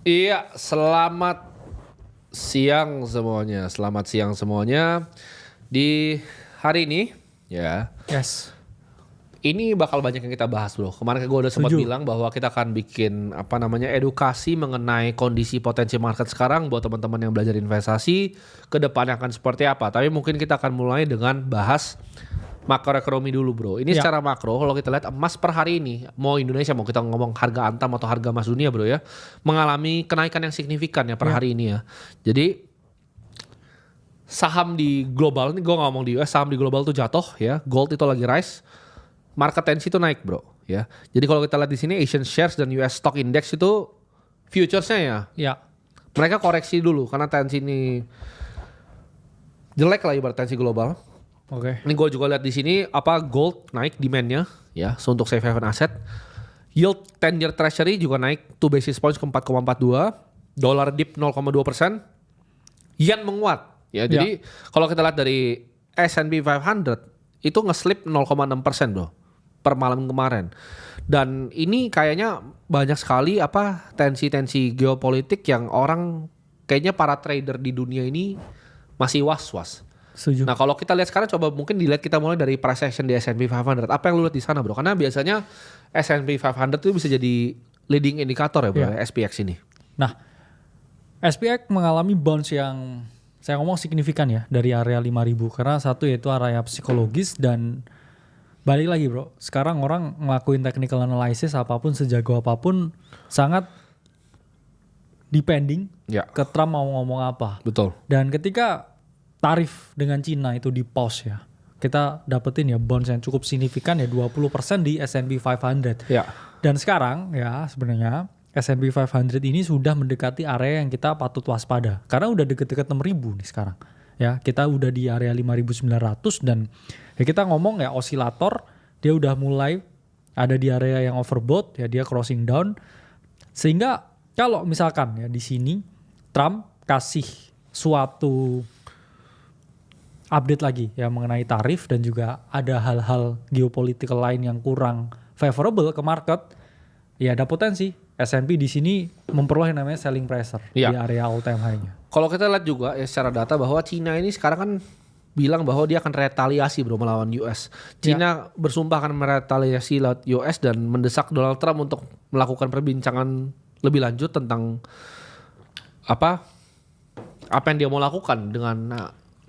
Iya, selamat siang semuanya. Selamat siang semuanya. Di hari ini, ya, Yes. ini bakal banyak yang kita bahas, bro. Kemarin gue udah sempat Setuju. bilang bahwa kita akan bikin edukasi mengenai kondisi potensi market sekarang buat teman-teman yang belajar investasi ke depannya akan seperti apa. Tapi mungkin kita akan mulai dengan bahas makroekonomi dulu, bro. Ini Ya. secara makro kalau kita lihat emas per hari ini, mau Indonesia mau kita ngomong harga antam atau harga emas dunia, bro ya, mengalami kenaikan yang signifikan ya per Ya. hari ini ya. Jadi saham di global, ini gue ngomong di US, saham di global tuh jatuh ya, gold itu lagi rise, market tensi itu naik, bro ya. Jadi kalau kita lihat di sini Asian shares dan US stock index itu futuresnya ya, Ya. mereka koreksi dulu karena tensi ini jelek lah ibarat tensi global. Oke. Ini gue juga lihat di sini gold naik demandnya ya, so untuk safe haven asset. Yield 10 year treasury juga naik 2 basis points ke 4,42. Dolar dip 0,2%. Yen menguat ya. Jadi kalau kita lihat dari S&P 500 itu nge-slip 0,6%, bro, per malam kemarin. Dan ini kayaknya banyak sekali tensi-tensi geopolitik yang orang kayaknya para trader di dunia ini masih was-was. Setuju. Nah kalau kita lihat sekarang coba mungkin dilihat kita mulai dari price action di S&P 500. Apa yang lu lihat di sana, bro? Karena biasanya S&P 500 itu bisa jadi leading indicator ya, bro, Ya. ya, SPX ini. Nah, SPX mengalami bounce yang saya ngomong signifikan ya dari area 5.000 karena satu yaitu area psikologis dan balik lagi, bro. Sekarang orang ngelakuin technical analysis apapun sejago apapun sangat depending Ya, ke Trump mau ngomong apa. betul. Dan ketika tarif dengan Cina itu di pause ya, kita dapetin ya bonds yang cukup signifikan ya 20% di S&P 500. Ya, Dan sekarang ya sebenarnya S&P 500 ini sudah mendekati area yang kita patut waspada. Karena udah deket-deket 6.000 nih sekarang. Ya, kita udah di area 5.900 dan ya kita ngomong ya osilator, dia udah mulai ada di area yang overbought ya, dia crossing down. Sehingga kalau misalkan ya di sini Trump kasih suatu update lagi ya mengenai tarif dan juga ada hal-hal geopolitical lain yang kurang favorable ke market, ya ada potensi S&P di sini memperoleh namanya selling pressure di Iya. area all time high-nya. kalau kita lihat juga ya secara data bahwa Cina ini sekarang kan bilang bahwa dia akan retaliasi, bro, melawan US. Cina bersumpah akan meretaliasi lawan US dan mendesak Donald Trump untuk melakukan perbincangan lebih lanjut tentang apa yang dia mau lakukan dengan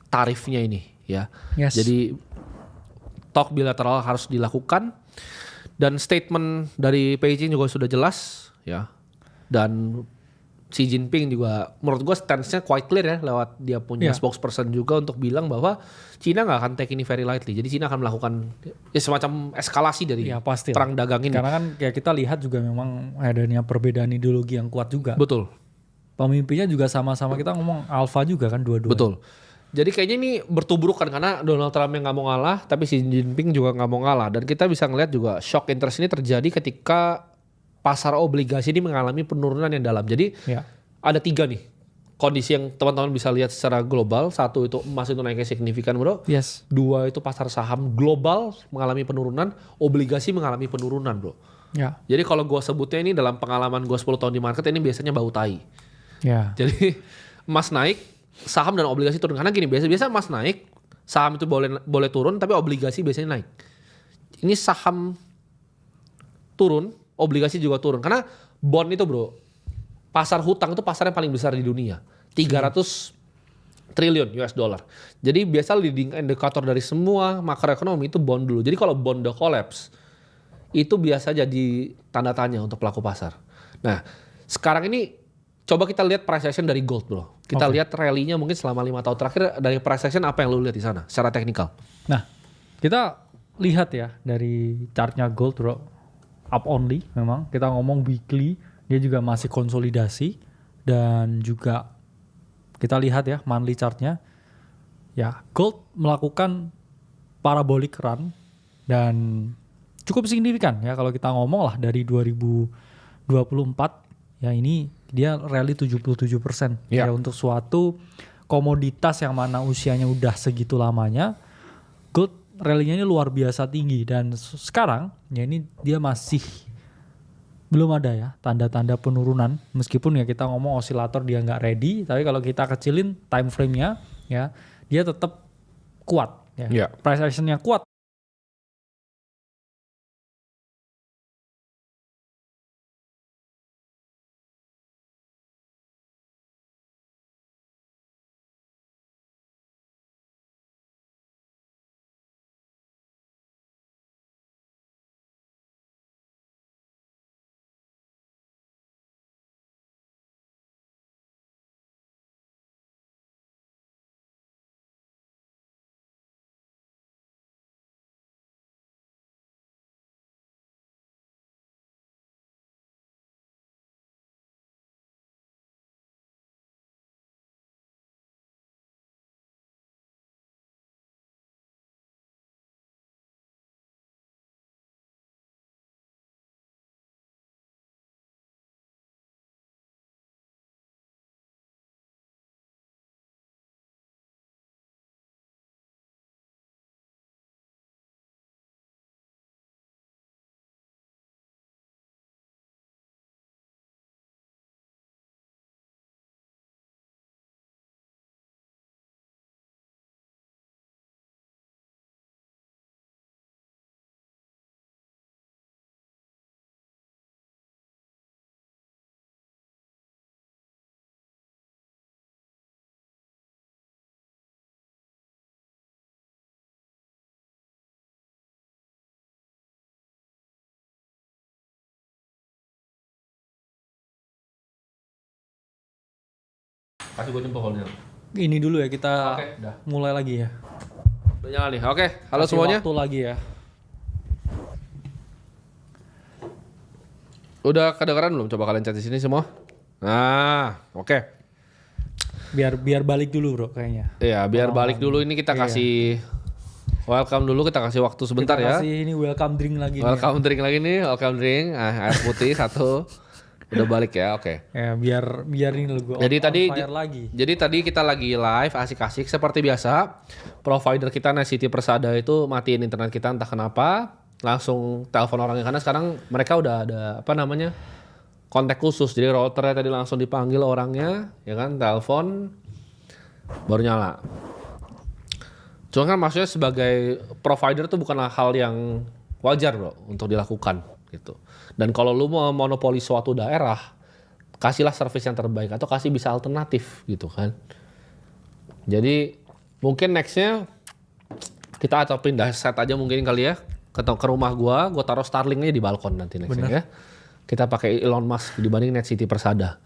tarifnya ini ya. Yes. Jadi talk bilateral harus dilakukan dan statement dari Beijing juga sudah jelas ya. Dan Xi Jinping juga menurut gue stance-nya quite clear ya lewat dia punya Ya. spokesperson juga untuk bilang bahwa Cina nggak akan take ini very lightly. Jadi Cina akan melakukan ya semacam eskalasi dari Ya pasti. perang dagang ini. Karena kan kayak kita lihat juga memang adanya perbedaan ideologi yang kuat juga. Betul. Pemimpinnya juga sama-sama kita ngomong alpha juga kan dua-dua. Betul. Jadi kayaknya ini bertuburuk kan karena Donald Trump yang nggak mau ngalah, tapi Xi Jinping juga nggak mau ngalah. Dan kita bisa ngelihat juga shock interest ini terjadi ketika pasar obligasi ini mengalami penurunan yang dalam. Jadi Ya. ada 3 nih kondisi yang teman-teman bisa lihat secara global. Satu itu emas itu naiknya signifikan, bro. Yes. 2 itu pasar saham global mengalami penurunan, obligasi mengalami penurunan, bro. Ya. Jadi kalau gue sebutnya ini dalam pengalaman gue 10 tahun di market ini biasanya bau tai. Ya. Jadi emas naik, saham dan obligasi turun. Karena gini, biasa emas naik, saham itu boleh turun, tapi obligasi biasanya naik. Ini saham turun, obligasi juga turun. Karena bond itu, bro, pasar hutang itu pasar yang paling besar di dunia. 300 triliun US dollar. Jadi biasa leading indicator dari semua makroekonomi itu bond dulu. Jadi kalau bond udah collapse, itu biasa jadi tanda tanya untuk pelaku pasar. Nah, sekarang ini coba kita lihat price action dari gold, bro. Kita Oke. lihat rally-nya mungkin selama 5 tahun terakhir dari price action apa yang lu lihat di sana secara teknikal. Nah, kita lihat ya dari chartnya gold, bro, up only memang. Kita ngomong weekly, dia juga masih konsolidasi dan juga kita lihat ya monthly chartnya. Ya, gold melakukan parabolic run dan cukup signifikan ya kalau kita ngomong lah dari 2024 ya ini dia rally 77% Ya. ya untuk suatu komoditas yang mana usianya udah segitu lamanya, gold rally-nya ini luar biasa tinggi dan sekarang ya ini dia masih belum ada ya tanda-tanda penurunan, meskipun ya kita ngomong osilator dia nggak ready, tapi kalau kita kecilin time frame-nya ya dia tetap kuat ya. Iya. Price action-nya kuat. Kasih gue jempol kalau Ini dulu ya kita Oke, dah. mulai lagi ya. Udah nyala nih. Oke, halo Kasih semuanya. waktu lagi ya. Udah kedengeran belum? Coba kalian chat di sini semua. Nah, oke. Biar balik dulu bro kayaknya. Iya, biar balik dulu ini kita kasih welcome dulu, kita kasih waktu sebentar Kita ya. kasih ini welcome drink lagi nih. Welcome drink lagi nih, welcome drink. Air putih satu. Udah balik ya, oke. Ya biar ini logo. Jadi tadi lagi. Jadi tadi kita lagi live asik-asik seperti biasa. Provider kita Net City Persada itu matiin internet kita entah kenapa. Langsung telepon orangnya karena sekarang mereka udah ada apa namanya? Kontak khusus. Jadi routernya tadi langsung dipanggil orangnya, ya kan, telepon baru nyala. Cuma kan maksudnya sebagai provider tuh bukan hal yang wajar bro untuk dilakukan gitu. Dan kalau lu mau monopoli suatu daerah, kasihlah service yang terbaik atau kasih bisa alternatif gitu kan. Jadi mungkin nextnya kita atau pindah set aja mungkin kali ya ke rumah gua taruh Starlink-nya di balkon nanti nextnya ya. Kita pakai Elon Musk dibanding Net City Persada.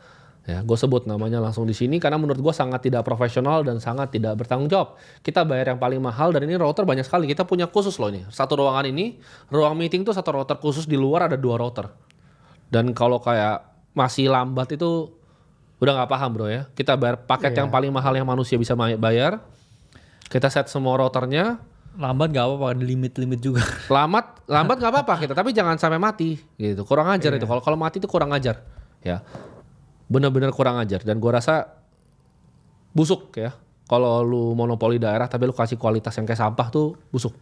Ya, gue sebut namanya langsung di sini karena menurut gue sangat tidak profesional dan sangat tidak bertanggung jawab. Kita bayar yang paling mahal dan ini router banyak sekali. Kita punya khusus loh ini. Satu ruangan ini, ruang meeting tuh satu router khusus, di luar ada 2 router. Dan kalau kayak masih lambat itu udah nggak paham bro ya. Kita bayar paket yang paling mahal yang manusia bisa bayar. Kita set semua routernya. Lambat gak apa-apa, ada limit juga. Lambat nggak apa-apa kita, tapi jangan sampai mati gitu. Kurang ajar itu. Kalau mati itu kurang ajar ya. Bener-bener kurang ajar dan gue rasa busuk ya. Kalau lu monopoli daerah tapi lu kasih kualitas yang kayak sampah tuh busuk.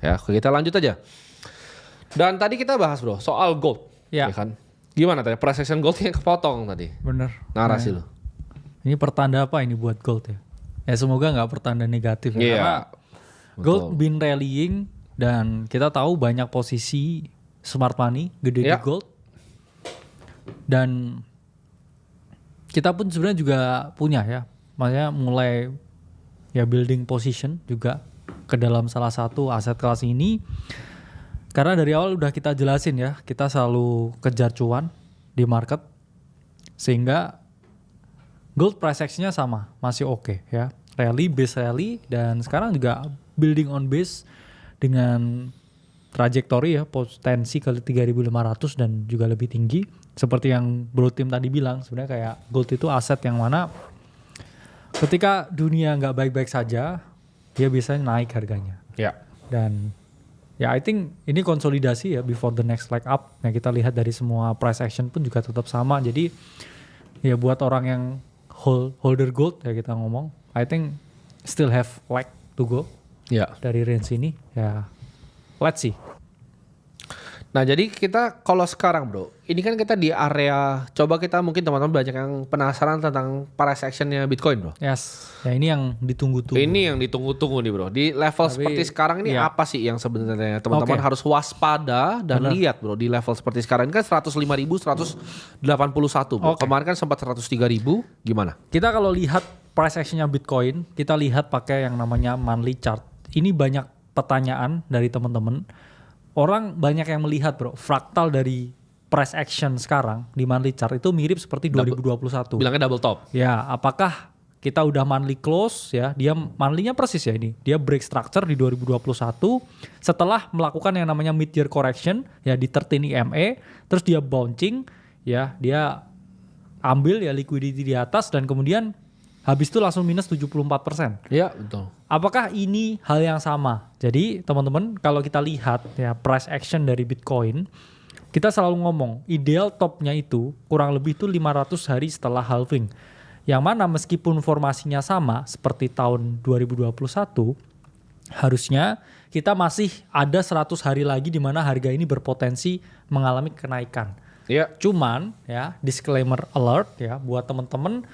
Ya, kita lanjut aja. Dan tadi kita bahas bro soal gold, ya kan? Gimana tadi price action gold yang kepotong tadi? Bener. Narasi lu. Ini pertanda apa ini buat gold ya? Ya semoga nggak pertanda negatif ya. Karena gold been rallying dan kita tahu banyak posisi smart money gede di gold. Dan kita pun sebenarnya juga punya ya, maksudnya mulai ya building position juga ke dalam salah satu aset kelas ini. Karena dari awal udah kita jelasin ya, kita selalu kejar cuan di market. Sehingga gold price action-nya sama, masih oke ya. Rally, base rally, dan sekarang juga building on base dengan trajektori ya, potensi ke 3.500 dan juga lebih tinggi. Seperti yang Bro Tim tadi bilang, sebenarnya kayak gold itu aset yang mana ketika dunia nggak baik-baik saja, dia biasanya naik harganya. Ya. Dan ya I think ini konsolidasi ya before the next leg up. Yang kita lihat dari semua price action pun juga tetap sama. Jadi ya buat orang yang holder gold ya kita ngomong, I think still have leg to go. Ya. Dari range ini ya let's see. Nah jadi kita kalau sekarang bro, ini kan kita di area, coba kita mungkin teman-teman banyak yang penasaran tentang price actionnya Bitcoin bro. Yes. Ya ini yang ditunggu-tunggu. Ini yang ditunggu-tunggu nih bro. Di level seperti sekarang ini iya. apa sih yang sebenarnya teman-teman harus waspada dan lihat bro di level seperti sekarang ini kan 105.181 bro. Kemarin kan sempat 103.000, gimana? Kita kalau lihat price actionnya Bitcoin, kita lihat pakai yang namanya monthly chart. Ini banyak pertanyaan dari teman-teman. Orang banyak yang melihat bro, fraktal dari price action sekarang di monthly chart itu mirip seperti 2021. Bilangnya double top. Ya, apakah kita udah monthly close ya, dia monthly-nya persis ya ini. Dia break structure di 2021 setelah melakukan yang namanya mid-year correction ya di 13 EMA, terus dia bouncing ya, dia ambil ya liquidity di atas dan kemudian habis itu langsung minus 74%. Iya betul. Apakah ini hal yang sama? Jadi teman-teman kalau kita lihat ya price action dari Bitcoin, kita selalu ngomong ideal topnya itu kurang lebih itu 500 hari setelah halving. Yang mana meskipun formasinya sama seperti tahun 2021, harusnya kita masih ada 100 hari lagi di mana harga ini berpotensi mengalami kenaikan. Iya. Cuman ya disclaimer alert ya buat teman-teman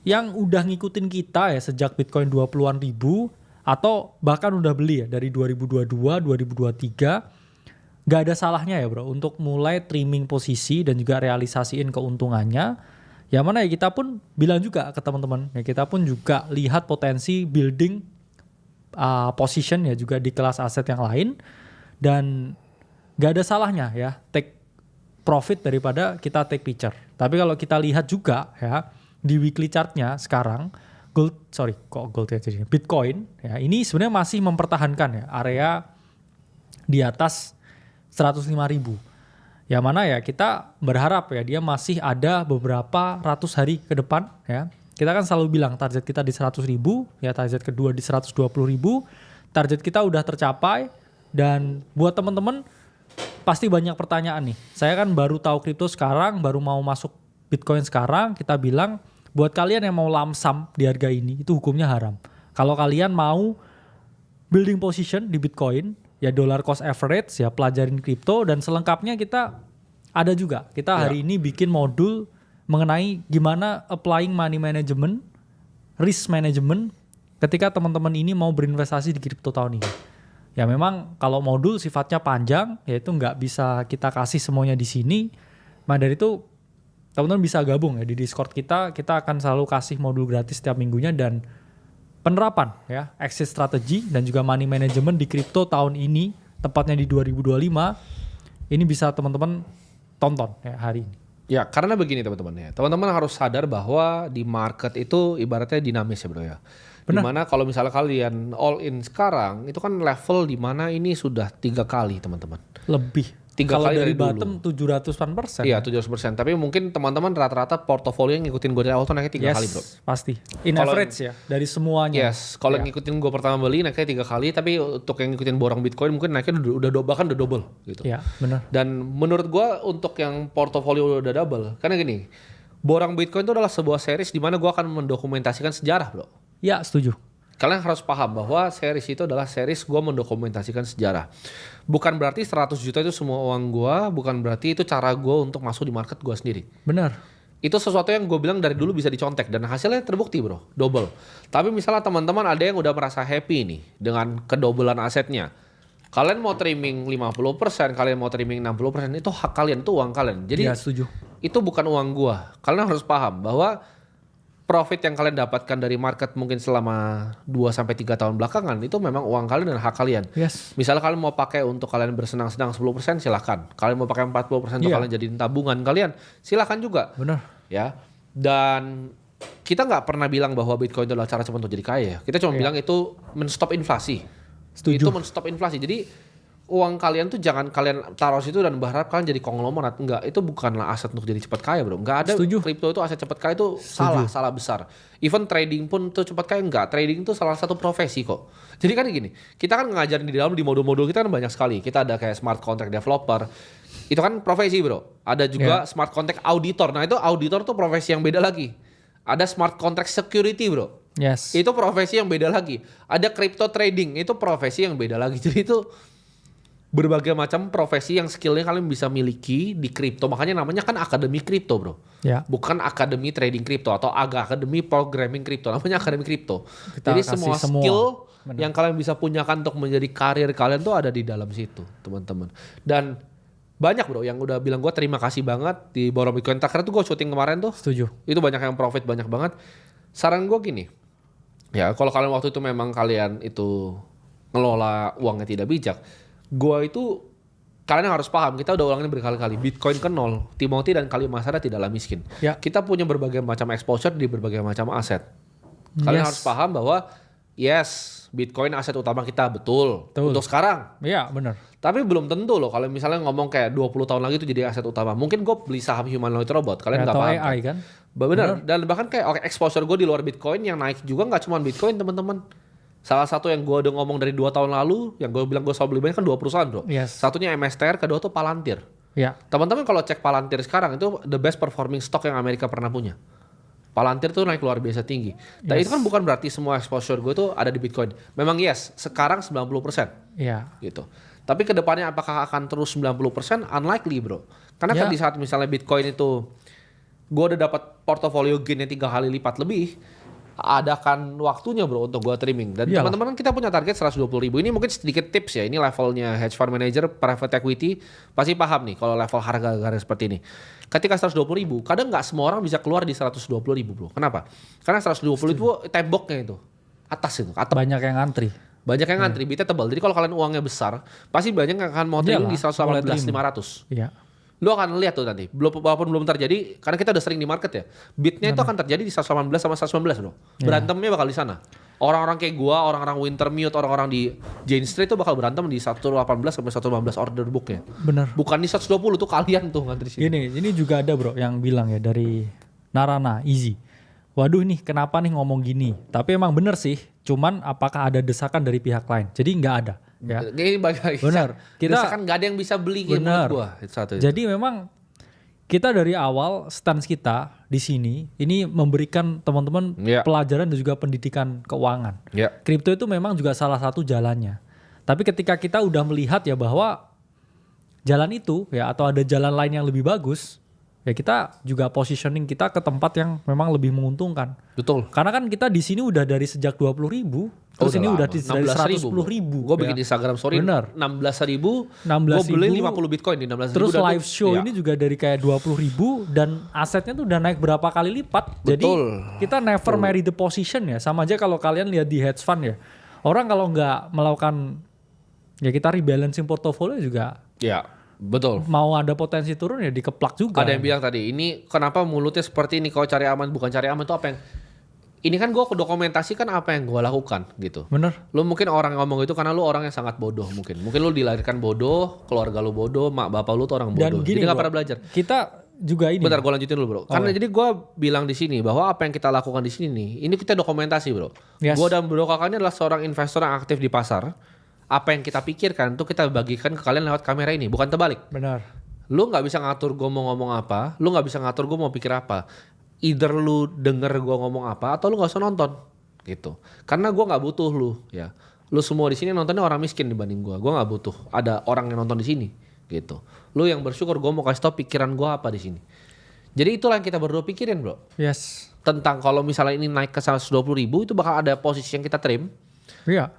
yang udah ngikutin kita ya sejak Bitcoin 20-an ribu atau bahkan udah beli ya dari 2022, 2023, gak ada salahnya ya bro untuk mulai trimming posisi dan juga realisasiin keuntungannya. Yang mana ya kita pun bilang juga ke teman-teman ya kita pun juga lihat potensi building position ya juga di kelas aset yang lain dan gak ada salahnya ya take profit daripada kita take picture. Tapi kalau kita lihat juga ya di weekly chartnya sekarang Bitcoin ya ini sebenarnya masih mempertahankan ya area di atas 105.000. Yang mana ya kita berharap ya dia masih ada beberapa ratus hari ke depan ya. Kita kan selalu bilang target kita di 100.000 ya, target kedua di 120.000. Target kita udah tercapai dan buat teman-teman pasti banyak pertanyaan nih. Saya kan baru tahu kripto sekarang, baru mau masuk Bitcoin sekarang, kita bilang buat kalian yang mau lamsam di harga ini, itu hukumnya haram. Kalau kalian mau building position di Bitcoin, ya dollar cost average, ya pelajarin kripto, dan selengkapnya kita ada juga. Kita hari ini bikin modul mengenai gimana applying money management, risk management, ketika teman-teman ini mau berinvestasi di kripto tahun ini. Ya memang kalau modul sifatnya panjang, ya itu nggak bisa kita kasih semuanya di sini. Maka dari itu, teman-teman bisa gabung ya di Discord kita akan selalu kasih modul gratis setiap minggunya dan penerapan ya exit strategy dan juga money management di kripto tahun ini tepatnya di 2025 ini bisa teman-teman tonton ya hari ini. Ya karena begini teman-teman ya, teman-teman harus sadar bahwa di market itu ibaratnya dinamis ya bro ya. Dimana kalau misalnya kalian all in sekarang itu kan level dimana ini sudah 3 kali teman-teman. Lebih. 3 kalau kali dari dulu. bottom 700%. Iya 700%. Tapi mungkin teman-teman rata-rata portofolio yang ngikutin gue dari awal tuh naiknya 3 kali bro. Pasti. In Kalau average ya dari semuanya. Yes. Kalau ngikutin gue pertama beli naiknya 3 kali. Tapi untuk yang ngikutin borong Bitcoin mungkin naiknya bahkan udah double gitu. Iya benar. Dan menurut gue untuk yang portofolio udah double. Karena gini. Borong Bitcoin itu adalah sebuah series di mana gue akan mendokumentasikan sejarah bro. Ya setuju. Kalian harus paham bahwa series itu adalah series gue mendokumentasikan sejarah. Bukan berarti 100 juta itu semua uang gue, bukan berarti itu cara gue untuk masuk di market gue sendiri. Benar. Itu sesuatu yang gue bilang dari dulu bisa dicontek dan hasilnya terbukti bro, double. Tapi misalnya teman-teman ada yang udah merasa happy nih dengan kedobelan asetnya. Kalian mau trimming 50%, kalian mau trimming 60%, itu hak kalian, itu uang kalian. Jadi ya, setuju. Itu bukan uang gue. Kalian harus paham bahwa profit yang kalian dapatkan dari market mungkin selama 2-3 tahun belakangan itu memang uang kalian dan hak kalian. Yes. Misalnya kalian mau pakai untuk kalian bersenang-senang 10% silahkan. Kalian mau pakai 40% untuk kalian jadiin tabungan kalian silahkan juga. Benar. Ya. Dan kita nggak pernah bilang bahwa Bitcoin itu adalah cara cepat untuk jadi kaya. Kita cuma bilang itu men-stop inflasi. Setuju. Itu men-stop inflasi. Jadi uang kalian tuh jangan kalian taruh situ dan berharap kalian jadi konglomerat. Enggak, itu bukanlah aset untuk jadi cepat kaya bro. Enggak ada. kripto itu aset cepat kaya itu salah besar. Even trading pun tuh cepat kaya enggak. Trading itu salah satu profesi kok. Jadi kan gini, kita kan ngajarin di dalam di modul-modul kita kan banyak sekali. Kita ada kayak smart contract developer. Itu kan profesi bro. Ada juga smart contract auditor. Nah itu auditor tuh profesi yang beda lagi. Ada smart contract security bro. Yes. Itu profesi yang beda lagi. Ada crypto trading, itu profesi yang beda lagi. Jadi itu berbagai macam profesi yang skillnya kalian bisa miliki di kripto. Makanya namanya kan akademi kripto bro. Ya. Bukan akademi trading kripto atau akademi programming kripto. Namanya akademi kripto. Kita Jadi kasih semua semua. skill Benar. yang kalian bisa punyakan untuk menjadi karir kalian tuh ada di dalam situ teman-teman. Dan banyak bro yang udah bilang gue terima kasih banget di borong Bitcoin. Karena tuh gue syuting kemarin tuh. Setuju. Itu banyak yang profit banyak banget. Saran gue gini. Ya kalau kalian waktu itu memang kalian itu ngelola uangnya tidak bijak. Gue itu kalian harus paham, kita udah ulangin berkali-kali. Bitcoin ke nol, Timothy dan Kalimasada tidaklah miskin. Ya. Kita punya berbagai macam exposure di berbagai macam aset. Kalian Yes. harus paham bahwa yes, Bitcoin aset utama kita betul. Untuk sekarang. Iya benar. Tapi belum tentu loh kalau misalnya ngomong kayak 20 tahun lagi itu jadi aset utama. Mungkin gue beli saham humanoid robot, kalian nggak Atau paham. AI kan? Benar. Dan bahkan kayak exposure gue di luar Bitcoin yang naik juga nggak cuma Bitcoin teman-teman. Salah satu yang gue udah ngomong dari 2 tahun lalu, yang gue bilang gue selalu beli banyak kan 2 perusahaan bro. Yes. Satunya MSTR, kedua tuh Palantir. Ya. Teman-teman kalau cek Palantir sekarang itu the best performing stock yang Amerika pernah punya. Palantir tuh naik luar biasa tinggi. Dan itu kan bukan berarti semua exposure gue tuh ada di Bitcoin. Memang yes, sekarang 90%. Iya. Gitu. Tapi kedepannya apakah akan terus 90%? Unlikely bro. Karena kan di saat misalnya Bitcoin itu gue udah dapat portofolio gainnya 3 kali lipat lebih, ada kan waktunya bro untuk gue trimming. Dan teman-teman kita punya target 120.000. Ini mungkin sedikit tips ya. Ini levelnya hedge fund manager, private equity pasti paham nih kalau level harga seperti ini. Ketika 120.000, kadang nggak semua orang bisa keluar di 120.000 bro. Kenapa? Karena 120 itu temboknya itu atas itu, atap. Banyak yang antri. Banyak yang ngantri, bitnya tebal. Jadi kalau kalian uangnya besar, pasti banyak yang akan mau trimming di 118.500. Iya. Lo akan lihat tuh nanti, walaupun belum terjadi, karena kita udah sering di market ya, bitnya itu akan terjadi di 118 sama 119 bro. Berantemnya bakal di sana. Orang-orang kayak gua, orang-orang Wintermute, orang-orang di Jane Street tuh bakal berantem di 118 sampai 115 order booknya. Bener. Bukan di 120 tuh kalian tuh ngantri sini. Ini juga ada bro yang bilang ya dari Narana Easy. Waduh nih kenapa nih ngomong gini. Tapi emang bener sih, cuman apakah ada desakan dari pihak lain? Jadi nggak ada. Ya. Ini Benar. Kita kan nggak ada yang bisa beli gitu menurut gua. Jadi memang kita dari awal stance kita di sini ini memberikan teman-teman pelajaran dan juga pendidikan keuangan. Kripto itu memang juga salah satu jalannya. Tapi ketika kita udah melihat ya bahwa jalan itu ya atau ada jalan lain yang lebih bagus, ya kita juga positioning kita ke tempat yang memang lebih menguntungkan. Betul. Karena kan kita di sini udah dari sejak 20.000, terus ini udah dari 110.000. Gue bikin Instagram story 16.000, gue beli 50 Bitcoin di 16.000. Terus live show ini juga dari kayak 20.000 dan asetnya tuh udah naik berapa kali lipat. Jadi kita never marry the position ya. Sama aja kalau kalian lihat di hedge fund ya. Orang kalau nggak melakukan ya kita rebalancing portofolio juga. Ya. Betul. Mau ada potensi turun ya dikeplak juga. Ada yang bilang tadi, ini kenapa mulutnya seperti ini, kalau cari aman bukan cari aman itu apa yang... Ini kan gue dokumentasikan apa yang gue lakukan gitu. Bener. Lu mungkin orang ngomong itu karena lu orang yang sangat bodoh mungkin. Mungkin lu dilahirkan bodoh, keluarga lu bodoh, mak bapak lu tuh orang bodoh. Gini, jadi gak pernah belajar. Kita juga ini. Bentar gue lanjutin dulu bro. Karena jadi gue bilang di sini bahwa apa yang kita lakukan di sini nih, ini kita dokumentasi bro. Gue dan bro kakaknya adalah seorang investor yang aktif di pasar. Apa yang kita pikirkan tuh kita bagikan ke kalian lewat kamera ini, bukan terbalik. Benar. Lu nggak bisa ngatur gue mau ngomong apa, lu nggak bisa ngatur gue mau pikir apa. Either lu denger gue ngomong apa atau lu nggak usah nonton, gitu. Karena gue nggak butuh lu, ya. Lu semua di sini nontonnya orang miskin dibanding gue nggak butuh. Ada orang yang nonton di sini, gitu. Lu yang bersyukur gue mau kasih tau pikiran gue apa di sini. Jadi itulah yang kita berdua pikirin bro. Yes. Tentang kalau misalnya ini naik ke 120.000 itu bakal ada posisi yang kita trim. Iya.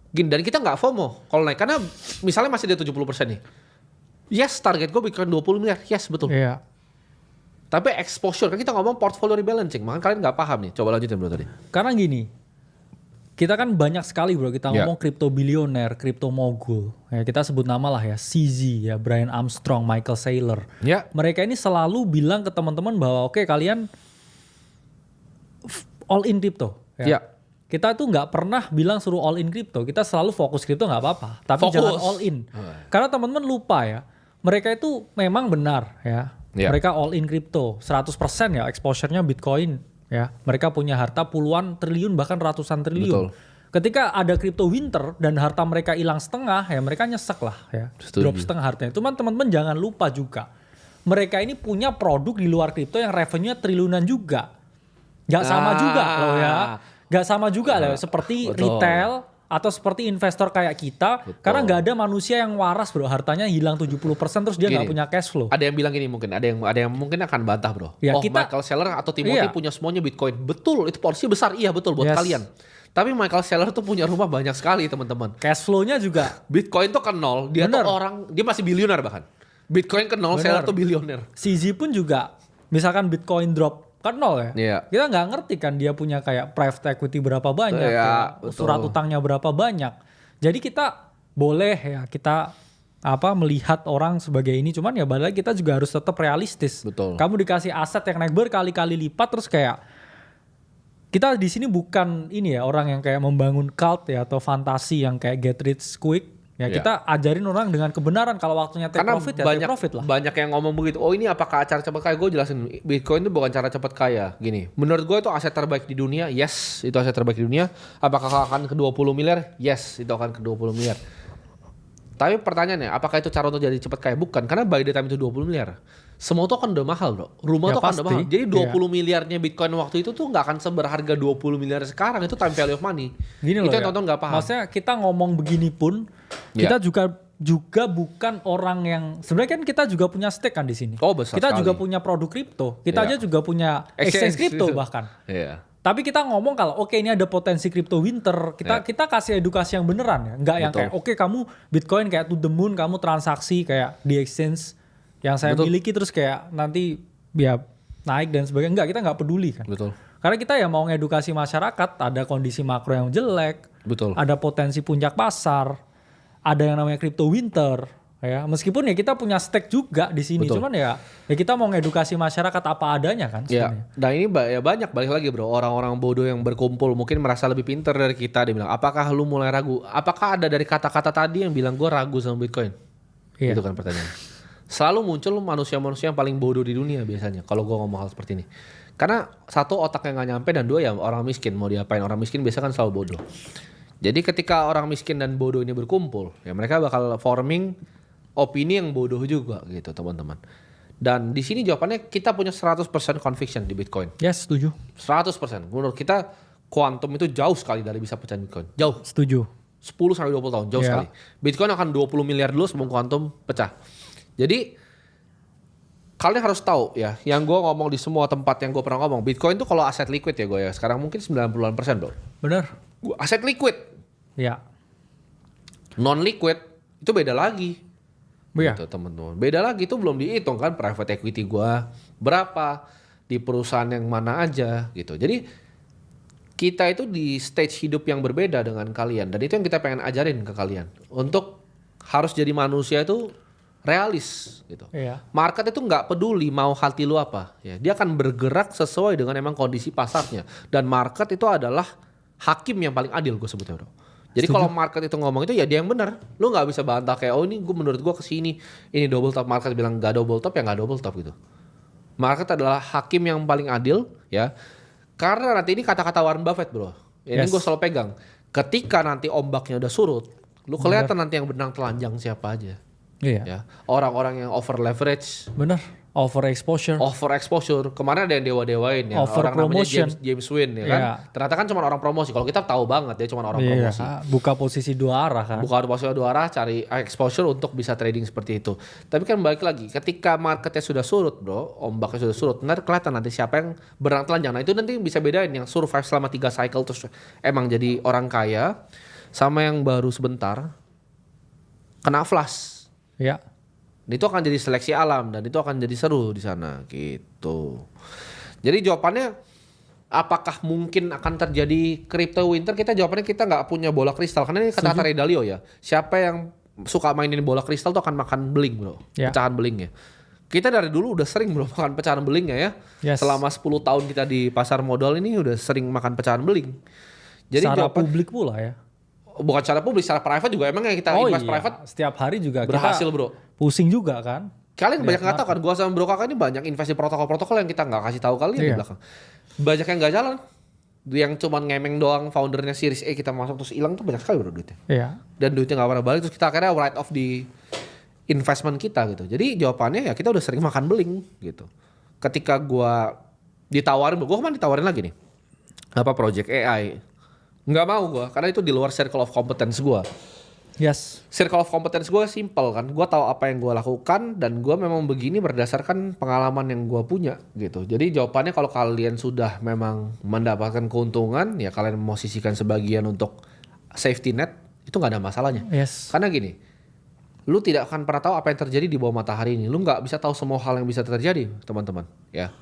Gini, dan kita nggak FOMO kalau naik karena misalnya masih di 70% nih. Yes, target gue bikin 20 miliar. Yes, betul. Iya. Tapi exposure kan kita ngomong portfolio rebalancing. Makanya kalian nggak paham nih. Coba lanjutin bro tadi. Karena gini, kita kan banyak sekali bro kita ngomong kripto bilioner, kripto mogul. Ya, kita sebut nama lah ya, CZ, ya Brian Armstrong, Michael Saylor. Mereka ini selalu bilang ke teman-teman bahwa oke, kalian all in kripto. Ya. Kita tuh nggak pernah bilang suruh all in kripto. Kita selalu fokus kripto nggak apa-apa. Tapi jangan all in. Karena teman-teman lupa ya. Mereka itu memang benar ya. Mereka all in kripto. 100% ya exposure-nya Bitcoin. Ya. Mereka punya harta puluhan triliun bahkan ratusan triliun. Ketika ada kripto winter dan harta mereka hilang setengah ya mereka nyesek lah ya. Drop setengah hartanya. Cuman teman-teman jangan lupa juga. Mereka ini punya produk di luar kripto yang revenue-nya triliunan juga. Gak sama juga loh ya. Gak sama juga lah seperti retail, atau seperti investor kayak kita. Betul. Karena nggak ada manusia yang waras bro, hartanya hilang 70% terus dia nggak Gini, punya cash flow. Ada yang bilang gini mungkin, ada yang mungkin akan bantah bro. Ya, Michael Saylor atau Timothy Iya. punya semuanya Bitcoin. Betul, itu porsi besar, iya betul buat Yes. kalian. Tapi Michael Saylor tuh punya rumah banyak sekali teman-teman. Cash flow-nya juga. Bitcoin tuh ke nol, dia Bener. tuh orang, dia masih bilioner bahkan. Bitcoin ke nol, Bener. Saylor tuh bilioner. CZ pun juga, misalkan Bitcoin drop ke nol ya. Iya. Kita nggak ngerti kan dia punya kayak private equity berapa banyak, Iya, ya, betul. surat utangnya berapa banyak. Jadi kita boleh ya kita melihat orang sebagai ini, cuman ya balik lagi kita juga harus tetap realistis. Betul. Kamu dikasih aset yang naik berkali-kali lipat terus kayak kita di sini bukan ini ya orang yang kayak membangun cult ya atau fantasi yang kayak get rich quick. Ya Iya. kita ajarin orang dengan kebenaran kalau waktunya take Karena profit ya take profit lah. banyak yang ngomong begitu. Oh ini apakah cara cepat kaya? Gue jelasin, Bitcoin itu bukan cara cepat kaya. Gini, menurut gue itu aset terbaik di dunia. Yes, itu aset terbaik di dunia. Apakah akan ke 20 miliar? Yes, itu akan ke 20 miliar. Tapi pertanyaannya, apakah itu cara untuk jadi cepat kaya? Bukan, karena by the time itu 20 miliar. Semua tuh kan udah mahal bro. Rumah Ya, tuh kan udah pasti. mahal. Jadi 20 miliarnya Bitcoin waktu itu tuh nggak akan seberharga 20 miliar sekarang. Itu time value of money. Gini itu loh yang ya. tonton nggak paham. Maksudnya kita ngomong begini pun Ya. kita juga bukan orang yang sebenarnya kan kita juga punya stake kan di sini. Oh, besar kita sekali. juga punya produk kripto. Kita Ya. aja juga punya exchange kripto bahkan. Iya. Tapi kita ngomong kalau oke ini ada potensi crypto winter, kita kasih edukasi yang beneran ya. Enggak yang Betul. kayak oke kamu Bitcoin kayak to the moon, kamu transaksi kayak di exchange yang saya Betul. miliki terus kayak nanti ya naik dan sebagainya. Enggak, kita nggak peduli kan. Betul. Karena kita ya mau ngedukasi masyarakat, ada kondisi makro yang jelek, Betul. ada potensi puncak pasar, ada yang namanya crypto winter, ya. Meskipun ya kita punya stake juga di sini, Betul. cuman ya kita mau ngedukasi masyarakat apa adanya kan Ya, sebenarnya. dan ini ya banyak balik lagi bro, orang-orang bodoh yang berkumpul mungkin merasa lebih pintar dari kita. Dia bilang, apakah lu mulai ragu? Apakah ada dari kata-kata tadi yang bilang gue ragu sama Bitcoin? Iya. Itu kan pertanyaan. Selalu muncul manusia-manusia yang paling bodoh di dunia biasanya kalau gue ngomong hal seperti ini. Karena satu, otak yang gak nyampe, dan dua ya orang miskin. Mau diapain, orang miskin biasa kan selalu bodoh. Jadi ketika orang miskin dan bodoh ini berkumpul, ya mereka bakal forming opini yang bodoh juga gitu teman-teman. Dan di sini jawabannya kita punya 100% conviction di Bitcoin. Yes, setuju. 100%. Menurut kita kuantum itu jauh sekali dari bisa pecahin Bitcoin. Jauh. Setuju. 10 sampai 20 tahun jauh Iya. sekali. Bitcoin akan 20 miliar dulu sebelum kuantum pecah. Jadi kalian harus tahu ya, yang gue ngomong di semua tempat yang gue pernah ngomong, Bitcoin tuh kalau aset liquid ya gue ya, sekarang mungkin 90% bro. Bener. Aset liquid, Ya. non liquid itu beda lagi. Iya. Gitu teman-teman. Beda lagi, itu belum dihitung kan private equity gue berapa, di perusahaan yang mana aja gitu. Jadi kita itu di stage hidup yang berbeda dengan kalian, dan itu yang kita pengen ajarin ke kalian untuk harus jadi manusia itu realis gitu. Iya. Market itu nggak peduli mau hati lu apa, ya dia akan bergerak sesuai dengan emang kondisi pasarnya, dan market itu adalah hakim yang paling adil gue sebutnya bro. Jadi kalau market itu ngomong itu ya dia yang benar, lu nggak bisa bantah kayak oh ini gue menurut gue kesini, ini double top, market bilang nggak double top ya nggak double top gitu. Market adalah hakim yang paling adil ya. Karena nanti ini kata-kata Warren Buffett bro. Ini Yes. gue selalu pegang. Ketika nanti ombaknya udah surut, lu kelihatan nanti yang benang telanjang siapa aja. Iya. Ya, orang-orang yang over leverage, Bener. Overexposure. over exposure. Kemarin ada yang dewa-dewain ya. Over Orang namanya promotion. James Wynn ya kan. Iya. Ternyata kan cuma orang promosi. Kalau kita tahu banget dia cuma orang Iya. promosi. Buka posisi dua arah kan. Buka posisi dua arah, cari exposure untuk bisa trading seperti itu. Tapi kan balik lagi, ketika marketnya sudah surut bro, ombaknya sudah surut, nanti kelihatan nanti siapa yang berang telanjang. Nah itu nanti bisa bedain yang survive selama 3 cycle terus emang jadi orang kaya, sama yang baru sebentar kena flash. Iya. Itu akan jadi seleksi alam, dan itu akan jadi seru di sana gitu. Jadi jawabannya, apakah mungkin akan terjadi crypto winter? Kita jawabannya kita nggak punya bola kristal, karena ini kata-kata Ray Dalio ya. Siapa yang suka mainin bola kristal tuh akan makan beling bro, Ya. pecahan belingnya. Kita dari dulu udah sering bro makan pecahan belingnya ya. Yes. Selama 10 tahun kita di pasar modal ini udah sering makan pecahan beling. Jadi Secara jawaban, publik pula ya. bukan secara publik, secara private juga emang yang kita invest private Setiap hari juga berhasil kita bro. pusing juga kan. Kalian banyak nggak tahu kan, gua sama Bro Kakak ini banyak investasi protokol-protokol yang kita nggak kasih tahu kalian di Iya. belakang. Banyak yang nggak jalan, yang cuman ngemeng doang, foundernya Series A kita masuk terus hilang tuh banyak sekali bro duitnya. Iya. Dan duitnya nggak pernah balik, terus kita akhirnya write off di investment kita gitu. Jadi jawabannya ya kita udah sering makan beling gitu. Ketika gua ditawarin, gua kemarin ditawarin lagi nih, apa project AI Nggak mau gue, karena itu di luar circle of competence gue. Yes. Circle of competence gue simple kan, gue tahu apa yang gue lakukan dan gue memang begini berdasarkan pengalaman yang gue punya gitu. Jadi jawabannya kalau kalian sudah memang mendapatkan keuntungan, ya kalian memosisikan sebagian untuk safety net, itu nggak ada masalahnya. Yes. Karena gini, lu tidak akan pernah tahu apa yang terjadi di bawah matahari ini. Lu nggak bisa tahu semua hal yang bisa terjadi, teman-teman. Ya.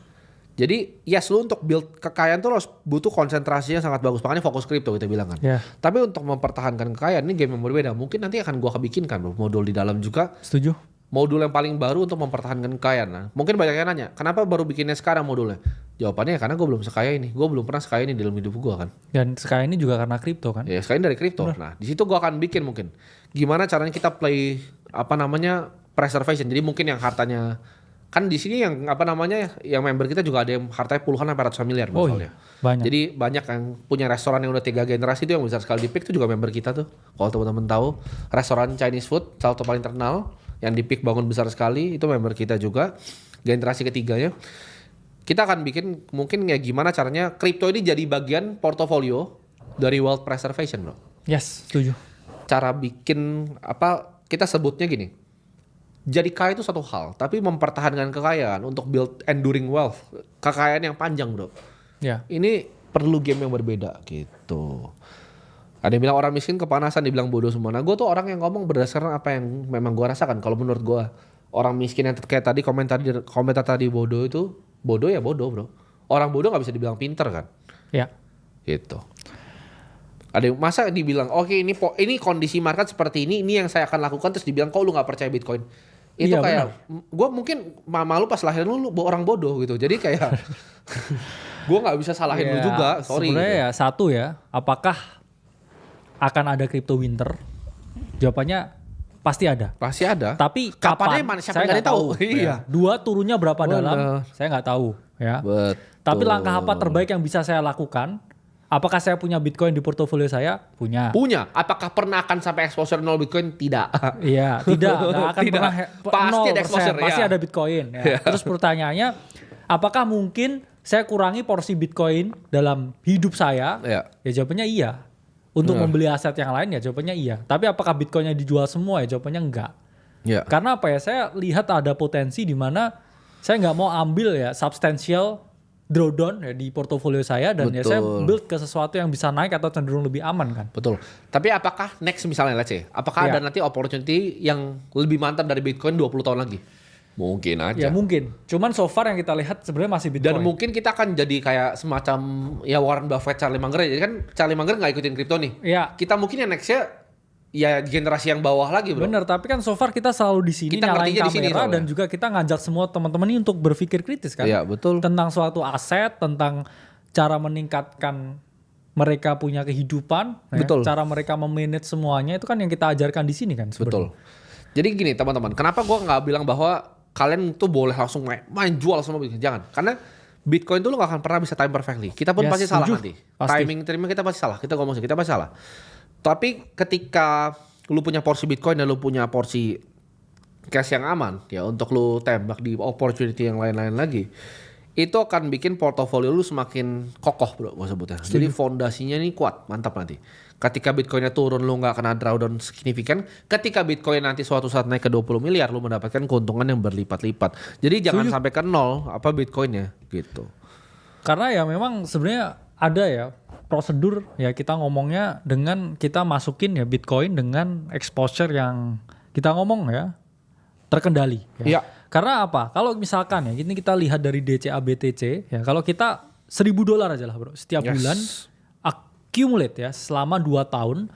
Jadi, yes, lu untuk build kekayaan tuh harus butuh konsentrasi yang sangat bagus. Makanya fokus kripto kita bilang kan. Yeah. Tapi untuk mempertahankan kekayaan, ini game yang berbeda. Mungkin nanti akan gua bikinkan bro, modul di dalam juga. Setuju. Modul yang paling baru untuk mempertahankan kekayaan. Nah, mungkin banyak yang nanya, kenapa baru bikinnya sekarang modulnya? Jawabannya ya karena gue belum sekaya ini. Gue belum pernah sekaya ini dalam hidup gue kan. Dan sekaya ini juga karena kripto kan. Ya, sekaya dari kripto. Nah, di situ gue akan bikin mungkin. Gimana caranya kita play, preservation. Jadi mungkin yang hartanya, kan di sini yang yang member kita juga ada yang hartanya puluhan sampai ratusan miliar misalnya. Iya, banyak. Jadi banyak yang punya restoran yang udah 3 generasi itu yang besar sekali di Peak itu juga member kita tuh. Kalau teman-teman tahu, restoran Chinese food salah satu paling terkenal yang di Peak bangun besar sekali itu member kita juga. Generasi ketiganya. Kita akan bikin mungkin ya gimana caranya kripto ini jadi bagian portofolio dari wealth preservation, bro. Yes, setuju. Cara bikin kita sebutnya gini. Jadi kaya itu satu hal, tapi mempertahankan kekayaan untuk build enduring wealth, kekayaan yang panjang, bro. Ya. Ini perlu game yang berbeda gitu. Ada yang bilang orang miskin kepanasan, dibilang bodoh semua. Nah, gue tuh orang yang ngomong berdasarkan apa yang memang gue rasakan. Kalau menurut gue, orang miskin yang kayak tadi komentar tadi bodoh itu, bodoh ya bodoh, bro. Orang bodoh nggak bisa dibilang pinter kan? Ya. Gitu. Ada yang masa dibilang, oke ini kondisi market seperti ini yang saya akan lakukan, terus dibilang kok lu nggak percaya Bitcoin? Itu iya, kayak gue mungkin mama lu pas lahir lu orang bodoh gitu. Jadi kayak gue nggak bisa salahin lu juga, sorry. Sebenarnya gitu. ya satu ya, apakah akan ada crypto winter? Jawabannya pasti ada. Pasti ada. Tapi Kapannya kapan? mana siapa Saya nggak nggak tahu. Iya. Ya. 2 turunnya berapa dalam? Bener. Saya nggak tahu. Ya. Betul. Tapi langkah apa terbaik yang bisa saya lakukan? Apakah saya punya Bitcoin di portofolio saya? Punya. Punya. Apakah pernah akan sampai exposure 0 Bitcoin? Tidak. Iya, tidak. Nggak akan Tidak. pernah Pasti ada 0%. exposure, Pasti ya. ada Bitcoin. Ya. Terus pertanyaannya, apakah mungkin saya kurangi porsi Bitcoin dalam hidup saya? Ya. Ya jawabannya iya. Untuk membeli aset yang lain ya jawabannya iya. Tapi apakah Bitcoinnya dijual semua ya jawabannya enggak. Ya. Karena apa ya, saya lihat ada potensi di mana saya nggak mau ambil ya substantial drawdown ya di portofolio saya dan ya saya build ke sesuatu yang bisa naik atau cenderung lebih aman kan. Betul. Tapi apakah next misalnya let's say, apakah ada nanti opportunity yang lebih mantap dari Bitcoin 20 tahun lagi? Mungkin aja. Ya mungkin. Cuman so far yang kita lihat sebenarnya masih Bitcoin. Dan mungkin kita akan jadi kayak semacam ya Warren Buffett, Charlie Munger. Jadi kan Charlie Munger nggak ikutin kripto nih. Iya. Kita mungkin yang nextnya ya generasi yang bawah lagi, bro. Bener, tapi kan so far kita selalu di sini Kita nyalain ngertinya di sini kamera soalnya. dan juga kita ngajak semua teman-teman ini untuk berpikir kritis kan. Iya, betul. Tentang suatu aset, tentang cara meningkatkan mereka punya kehidupan, Betul. cara mereka memanage semuanya itu kan yang kita ajarkan di sini kan. Betul. Jadi gini teman-teman, kenapa gue nggak bilang bahwa kalian tuh boleh langsung main jual semua Bitcoin? Jangan, karena Bitcoin tuh lu gak akan pernah bisa time perfectly. Kita pun Ya, pasti salah setuju. nanti. Pasti. Timing kita pasti salah. Kita ngomong kita pasti salah. Tapi ketika lu punya porsi Bitcoin dan lu punya porsi cash yang aman ya untuk lu tembak di opportunity yang lain-lain lagi, itu akan bikin portofolio lu semakin kokoh, bro, gue sebutnya. Jadi fondasinya nih kuat, mantap nanti. Ketika Bitcoinnya turun lu nggak kena drawdown signifikan. Ketika Bitcoin nanti suatu saat naik ke 20 miliar, lu mendapatkan keuntungan yang berlipat-lipat. Jadi jangan sampai ke nol Bitcoinnya gitu. Karena ya memang sebenarnya ada ya prosedur ya, kita ngomongnya dengan kita masukin ya Bitcoin dengan exposure yang kita ngomong ya terkendali. Iya. Karena apa? Kalau misalkan ya ini kita lihat dari DCA BTC ya, kalau kita $1.000 aja lah bro setiap bulan accumulate ya selama 2 tahun,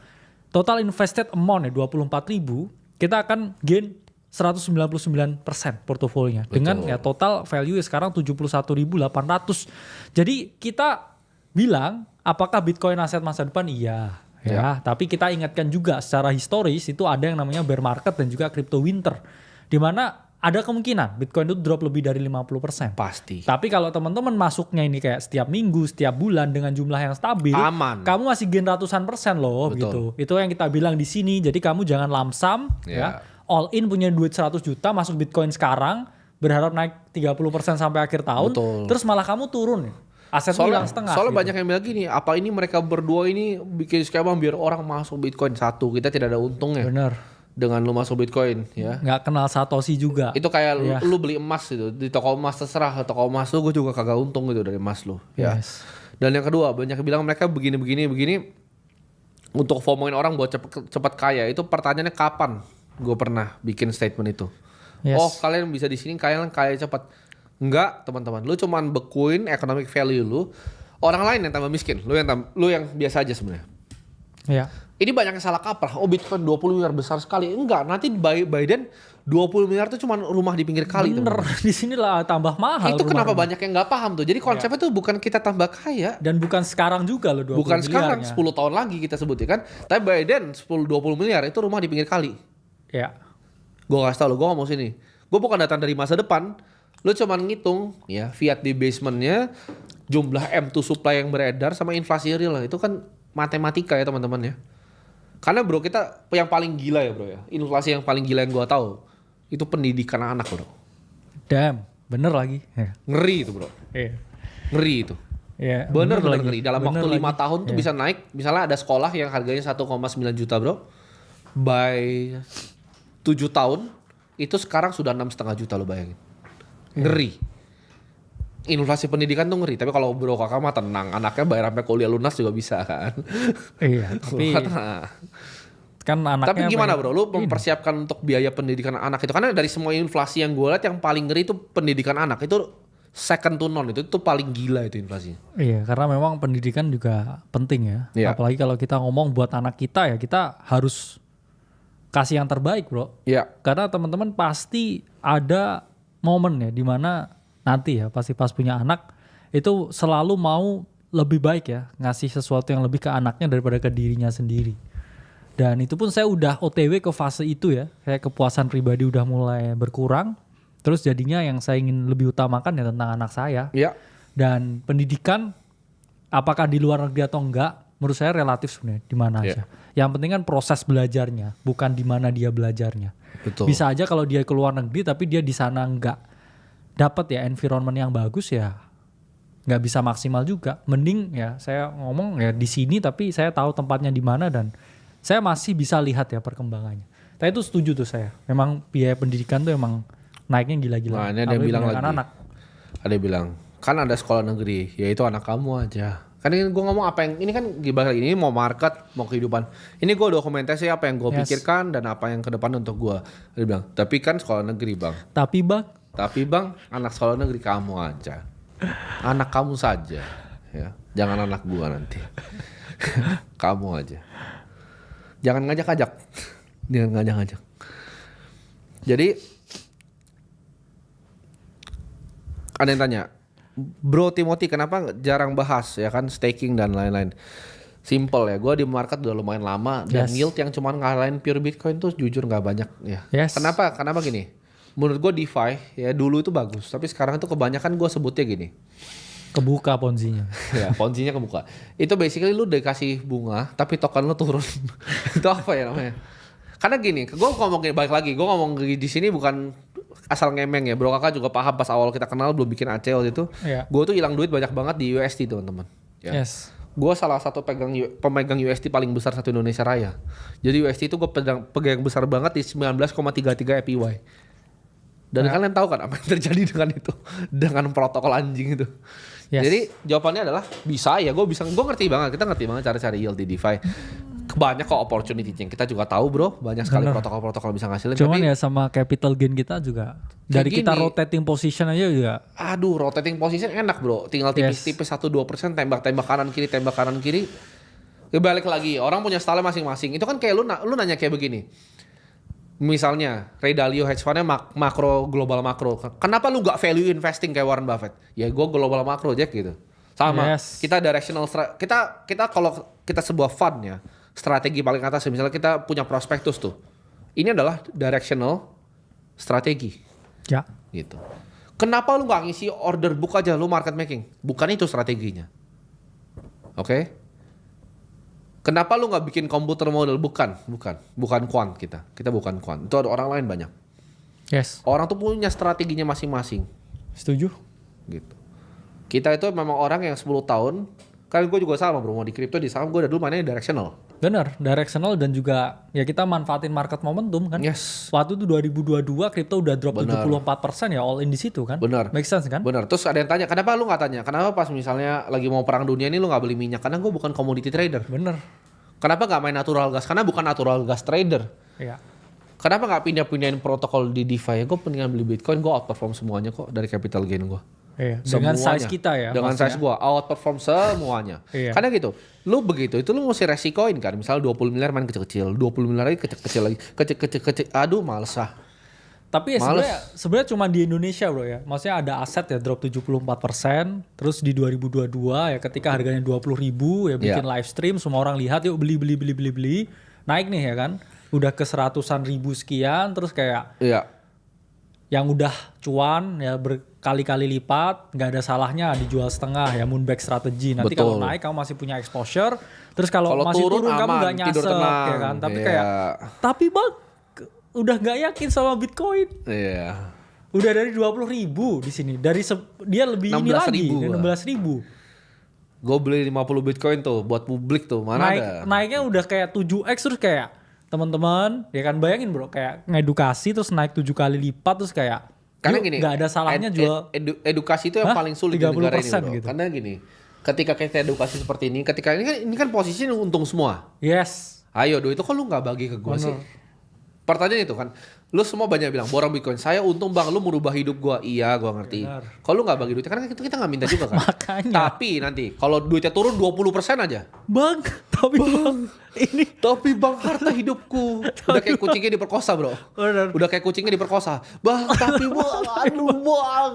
total invested amount ya 24.000, kita akan gain 199% portofolionya dengan ya total value sekarang 71.800. Jadi kita bilang apakah Bitcoin aset masa depan? Iya. Ya, tapi kita ingatkan juga secara historis itu ada yang namanya bear market dan juga crypto winter, di mana ada kemungkinan Bitcoin itu drop lebih dari 50%. Pasti. Tapi kalau teman-teman masuknya ini kayak setiap minggu, setiap bulan dengan jumlah yang stabil, aman. Kamu masih gain ratusan persen loh. Betul. Gitu. Itu yang kita bilang di sini. Jadi kamu jangan lamsam ya. All in punya duit 100 juta masuk Bitcoin sekarang, berharap naik 30% sampai akhir tahun, Betul. terus malah kamu turun. Aset lu hilang setengah. Soalnya gitu. banyak yang bilang gini, apa ini mereka berdua ini bikin skema biar orang masuk Bitcoin satu, kita tidak ada untungnya Bener. dengan lu masuk Bitcoin ya. Nggak kenal Satoshi juga. Itu kayak Iya. lu beli emas gitu di toko emas, terserah toko emas lu, gue juga kagak untung gitu dari emas lu ya. Yes. Dan yang kedua, banyak yang bilang mereka begini untuk FOMOin orang buat cepat kaya. Itu pertanyaannya kapan gue pernah bikin statement itu. Yes. Oh, kalian bisa di sini kalian kaya cepat. Enggak, teman-teman. Lu cuman bekuin economic value lu. Orang lain yang tambah miskin, lu yang biasa aja sebenarnya. Ya. Ini banyak yang salah kaprah. Oh, Bitcoin 20 miliar besar sekali. Enggak, nanti Biden 20 miliar itu cuma rumah di pinggir kali. Bener. Di sinilah tambah mahal. Itu kenapa rumah-rumah. banyak yang nggak paham tuh. Jadi konsepnya tuh bukan kita tambah kaya. Dan bukan sekarang juga loh 20 Bukan sekarang, miliarnya. 10 tahun lagi kita sebut ya kan. Tapi Biden 10-20 miliar itu rumah di pinggir kali. Ya. Gue kasih tau lo, gue ngomong sini. Gue bukan datang dari masa depan. Lo cuman ngitung ya fiat di basementnya, jumlah M2 supply yang beredar sama inflasi real lah. Itu kan matematika ya teman-teman ya. Karena bro kita yang paling gila ya bro ya. Inflasi yang paling gila yang gue tahu itu pendidikan anak bro. Damn. Bener lagi. Ya. Ngeri itu bro. Iya. Ngeri itu. Iya, Bener lagi. ngeri. Dalam Bener waktu 5 lagi. tahun tuh Iya. bisa naik. Misalnya ada sekolah yang harganya 1,9 juta bro. By 7 tahun itu sekarang sudah 6,5 juta lo bayangin. Ngeri. Inflasi pendidikan tuh ngeri. Tapi kalau bro kakak mah tenang. Anaknya bayar sampai kuliah lunas juga bisa kan. Iya, tapi kan anaknya Tapi gimana bro? Lu ini. mempersiapkan untuk biaya pendidikan anak itu. Karena dari semua inflasi yang gue lihat yang paling ngeri itu pendidikan anak. Itu second to none. Itu paling gila itu inflasinya. Iya, karena memang pendidikan juga penting ya. Iya. Apalagi kalau kita ngomong buat anak kita ya, kita harus kasih yang terbaik, bro. Iya. Karena teman-teman pasti ada momen ya, dimana nanti ya, pasti pas punya anak, itu selalu mau lebih baik ya, ngasih sesuatu yang lebih ke anaknya daripada ke dirinya sendiri. Dan itu pun saya udah OTW ke fase itu ya, kayak kepuasan pribadi udah mulai berkurang, terus jadinya yang saya ingin lebih utamakan ya tentang anak saya. Iya. Dan pendidikan apakah di luar negeri atau enggak, menurut saya relatif sebenarnya di mana Iya. aja. Yang penting kan proses belajarnya, bukan di mana dia belajarnya. Betul. Bisa aja kalau dia ke luar negeri tapi dia di sana enggak dapat ya environment yang bagus ya, nggak bisa maksimal juga. Mending ya saya ngomong ya di sini tapi saya tahu tempatnya di mana dan saya masih bisa lihat ya perkembangannya. Tapi itu setuju tuh saya. Memang biaya pendidikan tuh emang naiknya gila-gila. Nah, ini ada yang Apalagi bilang kebanyakan lagi. anak. Ada yang bilang, kan ada sekolah negeri, yaitu anak kamu aja. Kan ini gue ngomong apa yang, ini kan gimana ini mau market, mau kehidupan. Ini gue dokumentasi apa yang gue Yes. pikirkan dan apa yang ke depan untuk gue. Dia bilang, tapi kan sekolah negeri bang. Tapi bang, Anak sekolah negeri kamu aja. Anak kamu saja. Ya, jangan anak gue nanti. Kamu aja. Jangan ngajak-ngajak. Jangan ngajak-ngajak. Jadi, ada yang tanya, Bro Timothy kenapa jarang bahas ya kan staking dan lain-lain. Simple ya, gue di market udah lumayan lama dan Yes. yield yang cuman ngalahin pure Bitcoin tuh jujur nggak banyak ya. Yes. Kenapa gini? Menurut gue DeFi ya dulu itu bagus, tapi sekarang itu kebanyakan gue sebutnya gini. kebuka ponzinya. Ya, ponzinya kebuka. Itu basically lu dikasih bunga tapi token lu turun. Itu apa ya namanya? Karena gini, gue ngomongin balik lagi, gue ngomong di sini bukan asal ngemeng ya. Bro kakak juga paham pas awal kita kenal belum bikin AC waktu itu. Iya. Gue tuh hilang duit banyak banget di USD teman-teman. Ya. Yes. Gue salah satu pemegang USD paling besar satu Indonesia Raya. Jadi USD itu gue pegang besar banget di 19,33 APY. Dan Ya. kalian tahu kan apa yang terjadi dengan itu, dengan protokol anjing itu. Yes. Jadi jawabannya adalah bisa ya, gue ngerti banget, kita ngerti banget cara cari yield di DeFi. Banyak kok opportunity yang kita juga tahu bro, banyak sekali Bener. protokol-protokol bisa ngasilin. Cuman tapi ya sama capital gain kita juga dari kita gini. rotating position aja juga. aduh rotating position enak bro, tinggal tipis-tipis 1-2% tembak kanan kiri. Ya balik lagi, orang punya style masing-masing. Itu kan kayak lu nanya kayak begini. Misalnya Ray Dalio hedge fund-nya makro global makro. Kenapa lu gak value investing kayak Warren Buffett? Ya gue global makro Jack gitu. Sama. Yes. Kita directional kita kalau kita sebuah fund ya, strategi paling atas misalnya kita punya prospektus tuh. Ini adalah directional strategi Ya. gitu. Kenapa lu gak ngisi order book aja lu market making? Bukan itu strateginya. Oke? Kenapa lu nggak bikin komputer model? Bukan quant kita bukan quant. Itu ada orang lain banyak. Yes. Orang tuh punya strateginya masing-masing, Setuju? gitu. Kita itu memang orang yang 10 tahun, kan gue juga sama bro, mau di kripto, di saham gue dulu mainnya directional. Bener, directional dan juga ya kita manfaatin market momentum kan. Yes. Waktu itu 2022 kripto udah drop Bener. 74% ya all in di situ kan. Bener. Make sense kan? Bener. Terus ada yang tanya, kenapa lu gak tanya? Kenapa pas misalnya lagi mau perang dunia ini lu gak beli minyak? Karena gue bukan commodity trader. Bener. Kenapa gak main natural gas? Karena bukan natural gas trader. Iya. Kenapa gak pindah-pindahin protokol di DeFi? Gue pengen beli Bitcoin, gue outperform semuanya kok dari capital gain gue. Iya. Dengan Semuanya. size kita ya. Dengan maksudnya. size gue, outperform semuanya. Iya. Karena gitu, lu begitu, itu lu mesti resikoin kan. Misalnya 20 miliar main kecil-kecil, 20 miliar lagi kecil-kecil lagi, kecil-kecil. Aduh males ah. Tapi ya sebenarnya cuma di Indonesia bro ya. Maksudnya ada aset ya drop 74%. Terus di 2022 ya ketika harganya 20.000 ya bikin live stream. Semua orang lihat yuk beli. Naik nih ya kan. Udah ke 100-an ribu sekian. Terus kayak Iya. yang udah cuan ya berkali-kali lipat. Gak ada salahnya dijual setengah ya moonback strategy. Nanti Betul. kalau naik kamu masih punya exposure. Terus kalau masih turun kamu aman, gak tidur nyasek tenang. ya kan. Tapi Iya. kayak tapi bang udah gak yakin sama Bitcoin. Iya. Udah dari 20.000 di sini. Dia lebih ini lagi, 16.000. Gue beli 50 Bitcoin tuh buat publik tuh. Mana ada? Naiknya udah kayak 7x terus kayak teman-teman, ya kan bayangin bro, kayak ngedukasi terus naik 7 kali lipat terus kayak Karena yuk, gini, nggak ada salahnya jual. Edukasi itu yang paling sulit di negara ini 30% bro. gitu. Karena gini, ketika kita edukasi seperti ini, ketika ini kan posisinya untung semua. Yes. Ayo do itu kok lu nggak bagi ke gue sih? Bener. Pertanyaan itu kan, lu semua banyak bilang borong Bitcoin, saya untung bang, lu merubah hidup gua. Iya, gua ngerti. Benar. Kalau lu nggak bagi duitnya, karena itu kita nggak minta juga kan. Makanya. Tapi nanti kalau duitnya turun 20% aja. Bang, tapi bang, ini Tapi bang harta hidupku udah kayak kucingnya diperkosa bro. Benar. Udah kayak kucingnya diperkosa. Bang tapi bang, aduh bang.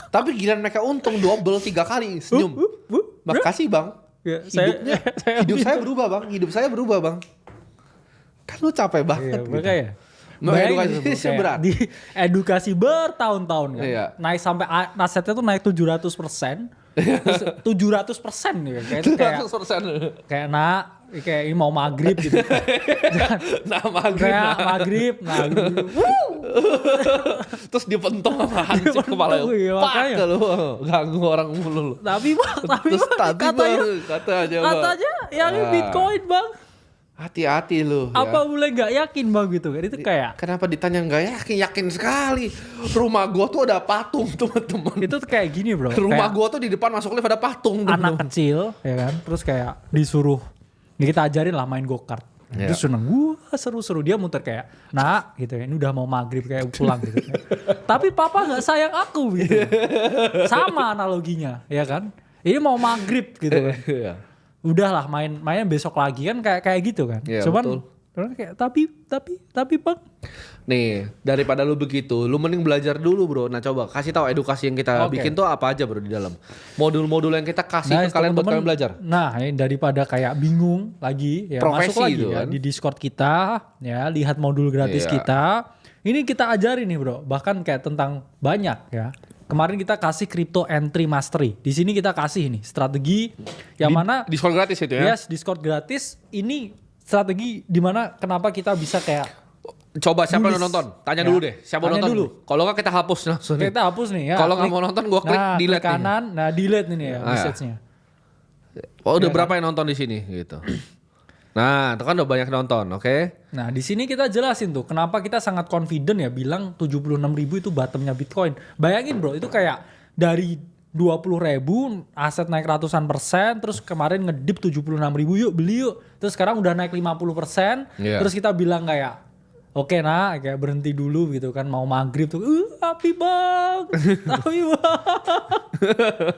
Tapi giliran mereka untung double 3 kali senyum. Makasih bang. Ya, Hidup saya berubah bang. Hidup saya berubah bang. Kan lu capek banget. Iya, gitu. makanya. Nah, Bayangin edukasi bro, sih kayak berat. Di edukasi bertahun-tahun kan. Iya. Naik sampai asetnya tuh naik 700%. Terus 700% ya. Kayak 100%. kayak kayak ini mau maghrib gitu. Nah maghrib. Kayak Nah. maghrib. Terus dipentung sama hansip kepala. Dipentung, iya, Pak makanya. lu ganggu orang mulu lu. Tapi bang, Terus tapi katanya, bang, kata aja bang. katanya yang Ah. Bitcoin bang. Hati-hati lu. Apa boleh nggak yakin bang gitu kan? Itu kayak Kenapa ditanya nggak yakin? Yakin sekali. Rumah gua tuh ada patung teman-teman. itu tuh kayak gini bro. Rumah Kayak gua tuh di depan masuk lift ada patung. anak kecil ya kan, terus kayak disuruh ya kita ajarin lah main go-kart. Iya. Terus seneng, wah seru-seru, dia muter kayak nak gitu ya, ini udah mau maghrib kayak pulang gitu. Tapi papa nggak sayang aku gitu. Sama analoginya ya kan, ini mau maghrib gitu kan. Iya. Udahlah mainnya besok lagi kan kayak gitu kan. Iya, Cuman betul. orang kayak tapi bang. Nih, daripada lu begitu, lu mending belajar dulu, bro. Nah, coba kasih tahu edukasi yang kita Oke. bikin tuh apa aja, bro, di dalam. Modul-modul yang kita kasih ke kalian buat teman-teman, kalian belajar. Nah, ini daripada kayak bingung lagi ya, Profesi masuk lagi itu ya kan. di Discord kita ya, lihat modul gratis Iya. kita. Ini kita ajarin nih, bro. Bahkan kayak tentang banyak ya. Kemarin kita kasih crypto entry mastery. Di sini kita kasih nih strategi yang mana Discord gratis itu ya. yes, Discord gratis. Ini strategi di mana kenapa kita bisa kayak Coba siapa yang Nulis. nonton? Tanya Ya. dulu deh. Siapa Tanya nonton dulu. Kalau nggak kita hapus langsung. nih. kita hapus nih ya. Kalau nggak Klik- mau nonton, gua klik delete nih. kanan. Nah, delete nih ya Ah, ya. message-nya. Oh, udah Iya berapa yang nonton di sini gitu. Nah, itu kan udah banyak nonton, oke? Nah, di sini kita jelasin tuh kenapa kita sangat confident ya bilang 76.000 itu bottomnya Bitcoin. Bayangin bro, itu kayak dari 20.000 aset naik ratusan persen, terus kemarin ngedip 76.000 yuk beli yuk. Terus sekarang udah naik 50%, Iya. terus kita bilang kayak oke nah, kayak berhenti dulu gitu kan, mau maghrib tuh, tapi bang, tapi bang.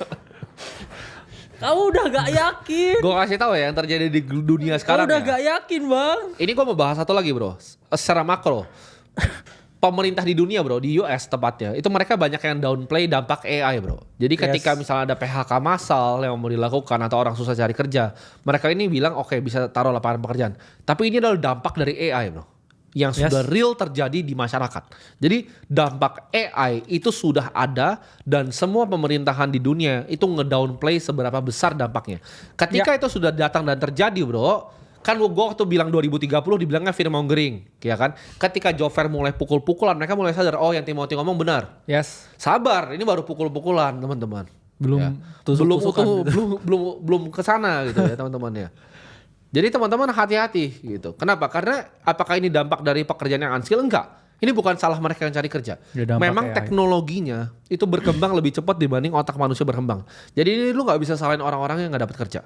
Kamu udah gak yakin. Gue kasih tahu ya yang terjadi di dunia Kamu sekarang udah ya. gak yakin bang. Ini gue mau bahas satu lagi bro, secara makro. Pemerintah di dunia bro, di US tepatnya, itu mereka banyak yang downplay dampak AI bro. Jadi ketika Yes. misalnya ada PHK massal yang mau dilakukan atau orang susah cari kerja, mereka ini bilang oke, bisa taruh lapangan pekerjaan. Tapi ini adalah dampak dari AI bro, yang Yes. sudah real terjadi di masyarakat. Jadi dampak AI itu sudah ada dan semua pemerintahan di dunia itu ngedownplay seberapa besar dampaknya. Ketika itu sudah datang dan terjadi bro, kan gue waktu bilang 2030 dibilangnya fear mongering, ya kan? Ketika Joe Fair mulai pukul-pukulan, mereka mulai sadar, oh yang Timothy ngomong benar. Yes. Sabar, ini baru pukul-pukulan teman-teman. Belum ya. tusuk-tusukan gitu. belum ke sana gitu ya teman-teman ya. Jadi teman-teman hati-hati gitu. Kenapa? Karena apakah ini dampak dari pekerjaan yang unskill? Enggak. Ini bukan salah mereka yang cari kerja. Ya, dampak Memang AI. teknologinya itu berkembang lebih cepat dibanding otak manusia berkembang. Jadi ini lu nggak bisa salahin orang-orang yang nggak dapat kerja.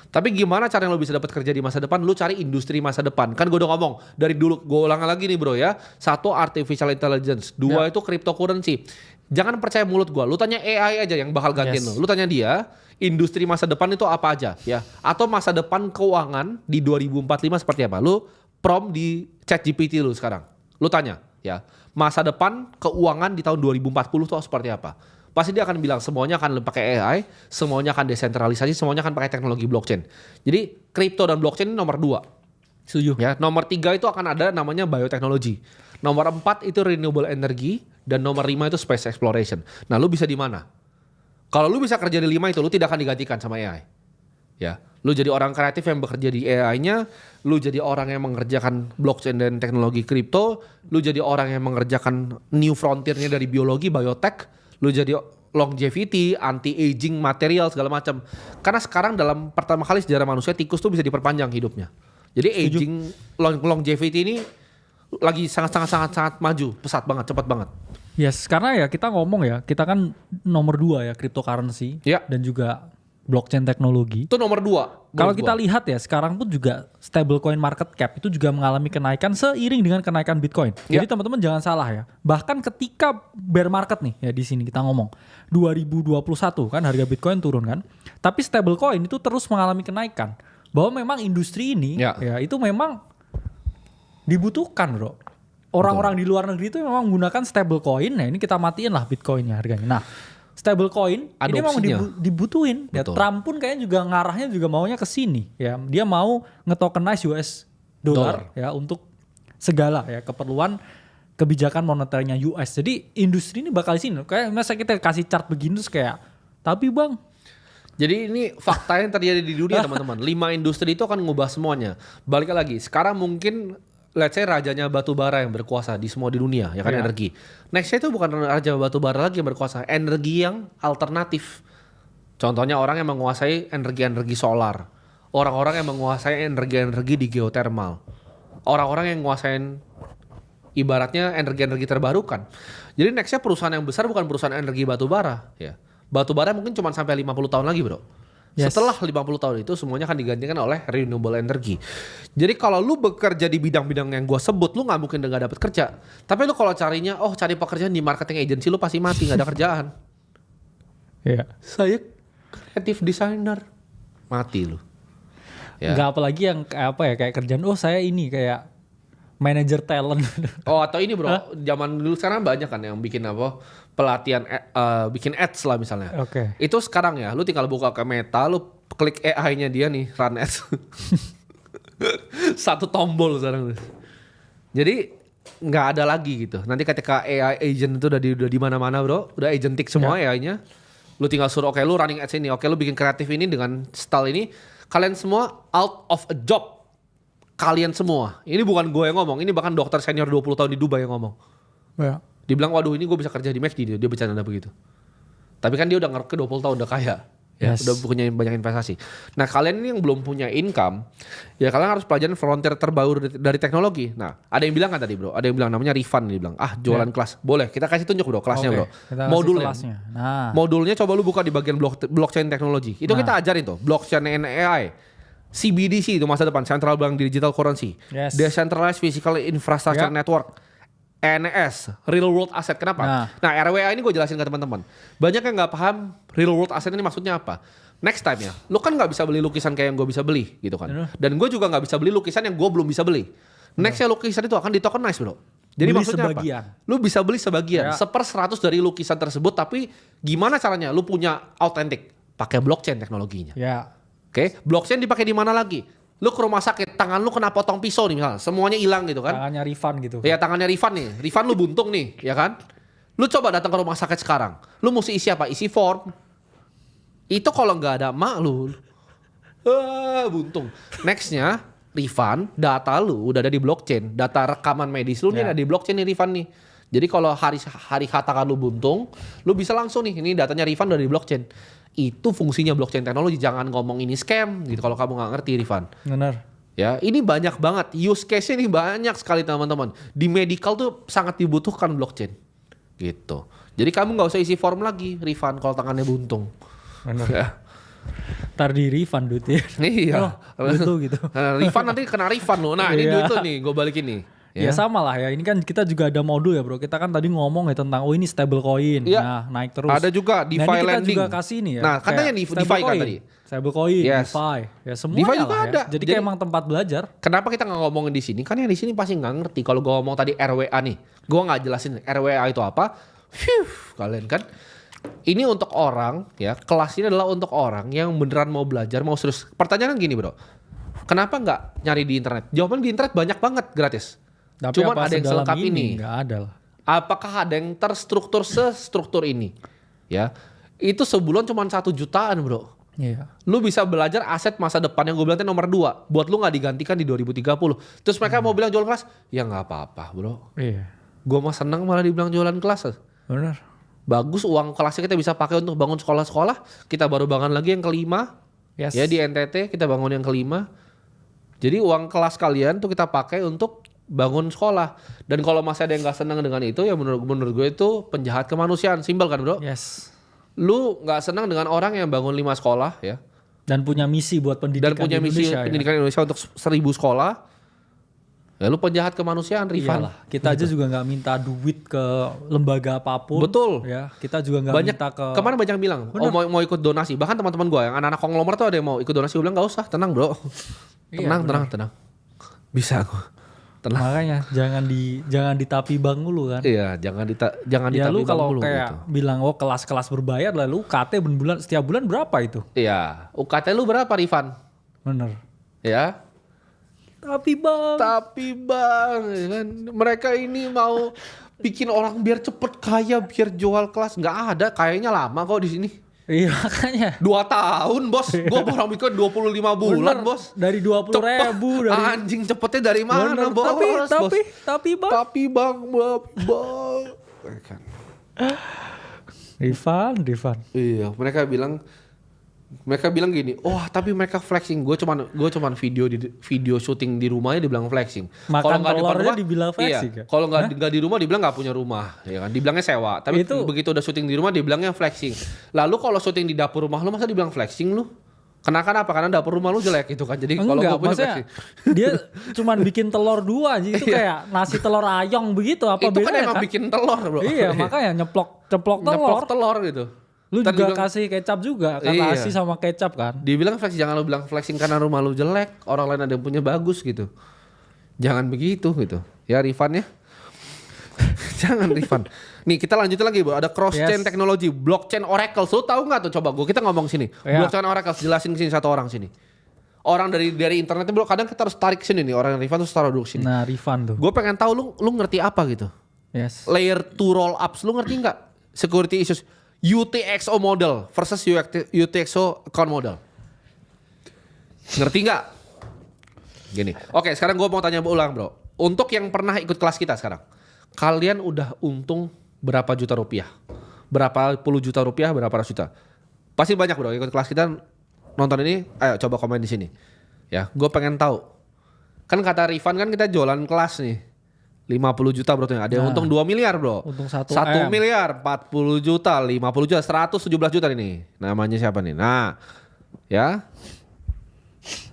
Tapi gimana cara lo bisa dapat kerja di masa depan? Lu cari industri masa depan. Kan gue udah ngomong dari dulu, gue ulang lagi nih bro ya. 1, artificial intelligence. 2 itu cryptocurrency. Jangan percaya mulut gue. Lu tanya AI aja yang bakal gantiin lo. Lu tanya dia, industri masa depan itu apa aja ya? Atau masa depan keuangan di 2045 seperti apa? Lu prompt di ChatGPT lu sekarang. Lu tanya ya, masa depan keuangan di tahun 2040 itu seperti apa? Pasti dia akan bilang semuanya akan pakai AI, semuanya akan desentralisasi, semuanya akan pakai teknologi blockchain. Jadi kripto dan blockchain ini nomor 2. Setuju. Ya, nomor 3 itu akan ada namanya bioteknologi. Nomor 4 itu renewable energy dan nomor 5 itu space exploration. Nah, lu bisa di mana? Kalau lu bisa kerja di 5 itu, lu tidak akan digantikan sama AI. Ya, lu jadi orang kreatif yang bekerja di AI-nya, lu jadi orang yang mengerjakan blockchain dan teknologi kripto, lu jadi orang yang mengerjakan new frontier-nya dari biologi, biotek, lu jadi longevity, anti-aging, material segala macam. Karena sekarang dalam pertama kali sejarah manusia tikus tuh bisa diperpanjang hidupnya. Jadi aging, longevity ini lagi sangat maju, pesat banget, cepat banget. Yes, karena ya kita ngomong ya, kita kan nomor 2 ya cryptocurrency Ya. dan juga blockchain teknologi. Itu nomor 2. Kalau kita lihat ya sekarang pun juga stablecoin market cap itu juga mengalami kenaikan seiring dengan kenaikan Bitcoin. Ya. Jadi teman-teman jangan salah ya. Bahkan ketika bear market nih ya di sini kita ngomong 2021 kan harga Bitcoin turun kan. Tapi stablecoin itu terus mengalami kenaikan. Bahwa memang industri ini Ya. ya itu memang dibutuhkan, Bro. Orang-orang di luar negeri itu memang menggunakan stablecoin. Nah, ini kita matiin lah Bitcoinnya harganya. Nah, stablecoin ini memang Adopsinya. dibutuhin. Ya, Betul. Trump pun kayaknya juga ngarahnya juga maunya ke sini. Ya, dia mau ngetokenize US dollar ya untuk segala ya keperluan kebijakan moneternya US. Jadi industri ini bakal di sini. Kayak masa kita kasih chart begini terus kayak, tapi bang, Jadi ini fakta yang terjadi di dunia teman-teman. 5 industri itu akan ngubah semuanya. Balik lagi, sekarang mungkin let's say rajanya batu bara yang berkuasa di semua di dunia, ya kan Iya. energi. Nextnya itu bukan raja batu bara lagi yang berkuasa, energi yang alternatif. Contohnya orang yang menguasai energi-energi solar, orang-orang yang menguasai energi-energi di geothermal, orang-orang yang menguasai ibaratnya energi-energi terbarukan. Jadi nextnya perusahaan yang besar bukan perusahaan energi batu bara, ya. Batu bara mungkin cuma sampai 50 tahun lagi, bro. Yes. Setelah 50 tahun itu semuanya akan digantikan oleh renewable energy. Jadi kalau lu bekerja di bidang-bidang yang gue sebut, lu nggak mungkin nggak dapat kerja. Tapi lu kalau carinya, cari pekerjaan di marketing agency, lu pasti mati, nggak ada kerjaan. ya. Saya creative designer, mati lu. Ya. Nggak apalagi yang kayak apa ya kayak kerjaan. Oh saya ini kayak manager talent. Atau ini bro, zaman dulu sekarang banyak kan yang bikin apa pelatihan, bikin ads lah misalnya. Oke. Itu sekarang ya, lu tinggal buka ke Meta, lu klik AI-nya dia nih, run ads. Satu tombol sekarang. Jadi nggak ada lagi gitu. Nanti ketika AI agent itu udah di mana-mana bro, udah agentic semua AI-nya. Lu tinggal suruh, oke lu running ads ini, oke lu bikin kreatif ini dengan style ini. Kalian semua out of a job. Kalian semua. Ini bukan gue yang ngomong, ini bahkan dokter senior 20 tahun di Dubai yang ngomong. Ya. Dibilang waduh ini gue bisa kerja di McD, dia bercanda begitu. Tapi kan dia udah ngerke 20 tahun udah kaya. Ya, Yes. udah punya banyak investasi. Nah kalian ini yang belum punya income, ya kalian harus pelajarin frontier terbaru dari teknologi. Nah ada yang bilang kan tadi bro, ada yang bilang namanya Rifan, dia bilang jualan kelas. Boleh, kita kasih tunjuk bro kelasnya Oke, bro. kita kasih Modulnya. kelasnya. Nah. Modulnya coba lu buka di bagian blockchain teknologi. Itu kita ajarin tuh, blockchain and AI. CBDC itu masa depan, Central Bank Digital Currency. Yes. Decentralized Physical Infrastructure Ya. Network. NS, Real World Asset. Kenapa? Nah RWA ini gue jelasin ke teman-teman. Banyak yang nggak paham Real World Asset ini maksudnya apa. Next time ya, lu kan nggak bisa beli lukisan kayak yang gue bisa beli gitu kan. Dan gue juga nggak bisa beli lukisan yang gue belum bisa beli. Nextnya lukisan itu akan ditokenize bro. Jadi Beli maksudnya sebagian. apa? Lu bisa beli sebagian, Ya. 1/100 dari lukisan tersebut. Tapi gimana caranya? Lu punya authentic, pakai blockchain teknologinya. Ya. Oke, blockchain dipakai di mana lagi? Lu ke rumah sakit, tangan lu kena potong pisau nih misalnya, semuanya hilang gitu kan? Tangannya Rifan gitu. Ya tangannya Rifan nih, Rifan lu buntung nih, ya kan? Lu coba datang ke rumah sakit sekarang, lu mesti isi apa? Isi form. Itu kalau nggak ada emak lu, buntung. Nextnya, Rifan, data lu udah ada di blockchain, data rekaman medis lu nih Ya. ada di blockchain nih Rifan nih. Jadi kalau hari katakan lu buntung, lu bisa langsung nih, ini datanya refund dari blockchain. Itu fungsinya blockchain teknologi, jangan ngomong ini scam gitu kalau kamu nggak ngerti refund. Benar. Ya, ini banyak banget use case-nya ini banyak sekali teman-teman. Di medical tuh sangat dibutuhkan blockchain. Gitu. Jadi kamu nggak usah isi form lagi refund kalau tangannya buntung. Benar. Ya. Ntar di refund duitnya. Iya. Gitu. Nah, refund nanti kena refund loh. Nah, ini duit tuh nih, gue balikin nih. Ya sama lah ya, ini kan kita juga ada modul ya bro. Kita kan tadi ngomong ya tentang ini stable coin, Iya. nah naik terus. Ada juga DeFi nah, ini kita lending. juga kasih nih ya. Nah, katanya kayak DeFi kan coin, tadi. Stable coin, Yes. DeFi, ya semua DeFi lah juga ya. ada. Jadi Jadi- kayak emang tempat belajar. Kenapa kita nggak ngomongin di sini? Kan yang di sini pasti nggak ngerti. Kalau gue ngomong tadi RWA nih, gue nggak jelasin RWA itu apa. Kalian kan. Ini untuk orang ya, kelas ini adalah untuk orang yang beneran mau belajar, mau serius. Pertanyaan gini bro, kenapa nggak nyari di internet? Jawaban di internet banyak banget gratis. Tapi Cuman apa ada yang sedalam selengkap ini. Nggak ada lah. Apakah ada yang terstruktur sestruktur ini? Ya, itu sebulan cuma 1 jutaan bro. Iya. Lu bisa belajar aset masa depan yang gue bilang tadi nomor 2. Buat lu gak digantikan di 2030. Terus mereka mau bilang jualan kelas, ya gak apa-apa bro. Iya. Gue mah seneng malah dibilang jualan kelas. Benar. Bagus, uang kelasnya kita bisa pakai untuk bangun sekolah-sekolah. Kita baru bangun lagi yang kelima. Yes. Ya di NTT kita bangun yang kelima. Jadi uang kelas kalian tuh kita pakai untuk bangun sekolah. Dan kalau masih ada yang gak senang dengan itu, ya menurut gue itu penjahat kemanusiaan. Simpel kan bro? Yes. Lu gak senang dengan orang yang bangun 5 sekolah ya. Dan punya misi buat pendidikan Dan punya di misi Indonesia, pendidikan Indonesia untuk 1000 sekolah. Ya lu penjahat kemanusiaan, ya. Rifan. Iyalah, kita aja juga nggak minta duit ke lembaga apapun. Betul. Ya, kita juga nggak Banyak minta ke. kemarin banyak yang bilang, oh mau ikut donasi. Bahkan teman-teman gue yang anak-anak konglomerat tuh ada yang mau ikut donasi. Gue bilang gak usah, tenang bro. Iya, Tenang. Bisa gue. Tenang. Makanya jangan ditapi bank mulu kan. Iya, jangan Ya lu ditabi kalau dulu kayak gitu. bilang kelas-kelas berbayar lalu UKT bulan setiap bulan berapa itu? Iya, UKT lu berapa Rifan? Bener. Ya. Tapi bang. Tapi bang, ya kan, mereka ini mau bikin orang biar cepet kaya, biar jual kelas. Nggak ada, kayaknya lama kok di sini. Iya makanya. 2 tahun bos, gue orang bikin 25 bulan Bener. bos. Dari 20.000 dari. Anjing cepetnya dari mana Bener. bos? Tapi bang. Tapi bang. Kan. Rifan. Iya, mereka bilang gini, tapi mereka flexing. Gue cuman video syuting di rumahnya dibilang flexing. Makan Kalau nggak depan telurnya rumah, dibilang flexing iya. ya? Kalau nggak di rumah dibilang nggak punya rumah, ya kan? Dibilangnya sewa. Tapi begitu udah syuting di rumah dibilangnya flexing. Lalu kalau syuting di dapur rumah lu masa dibilang flexing lu? Kenapa? Karena dapur rumah lu jelek gitu kan. Jadi kalau gue punya flexing. Dia cuman bikin telur 2 aja itu kayak nasi telur ayong begitu apa itu kan bedanya emang bikin telur bro. Iya makanya ceplok telur. Nyeplok telur gitu. Lu Ntar juga dibilang- kasih kecap juga karena Iya. asi sama kecap kan. Dibilang flexing, jangan lu bilang flexing karena rumah lu jelek, orang lain ada yang punya bagus gitu. Jangan begitu gitu. Ya Rifan ya. Jangan Rifan. Nih kita lanjutin lagi bro. Ada cross chain Yes. teknologi, blockchain Oracle. Lu tahu nggak tuh? Coba kita ngomong sini. Ya. Blockchain Oracle, jelasin sini satu orang sini. Orang dari internetnya bro. Kadang kita harus tarik sini nih. Orang Rifan terus taruh dulu sini. Nah Rifan tuh. Gue pengen tahu lu ngerti apa gitu. Yes. Layer 2 roll ups, lu ngerti nggak? Security issues. UTXO model versus UTXO account model. Ngerti nggak? Gini. Oke, sekarang gue mau tanya ulang bro. Untuk yang pernah ikut kelas kita sekarang. Kalian udah untung berapa juta rupiah? Berapa puluh juta rupiah, berapa ratus juta? Pasti banyak bro ikut kelas kita nonton ini. Ayo coba komen di sini. Ya, gue pengen tahu. Kan kata Rifan kan kita jualan kelas nih. 50 juta bro. Ada yang untung 2 miliar bro. Untung 1 1 M. miliar, 40 juta, 50 juta, 117 juta ini. Namanya siapa nih? Nah, ya.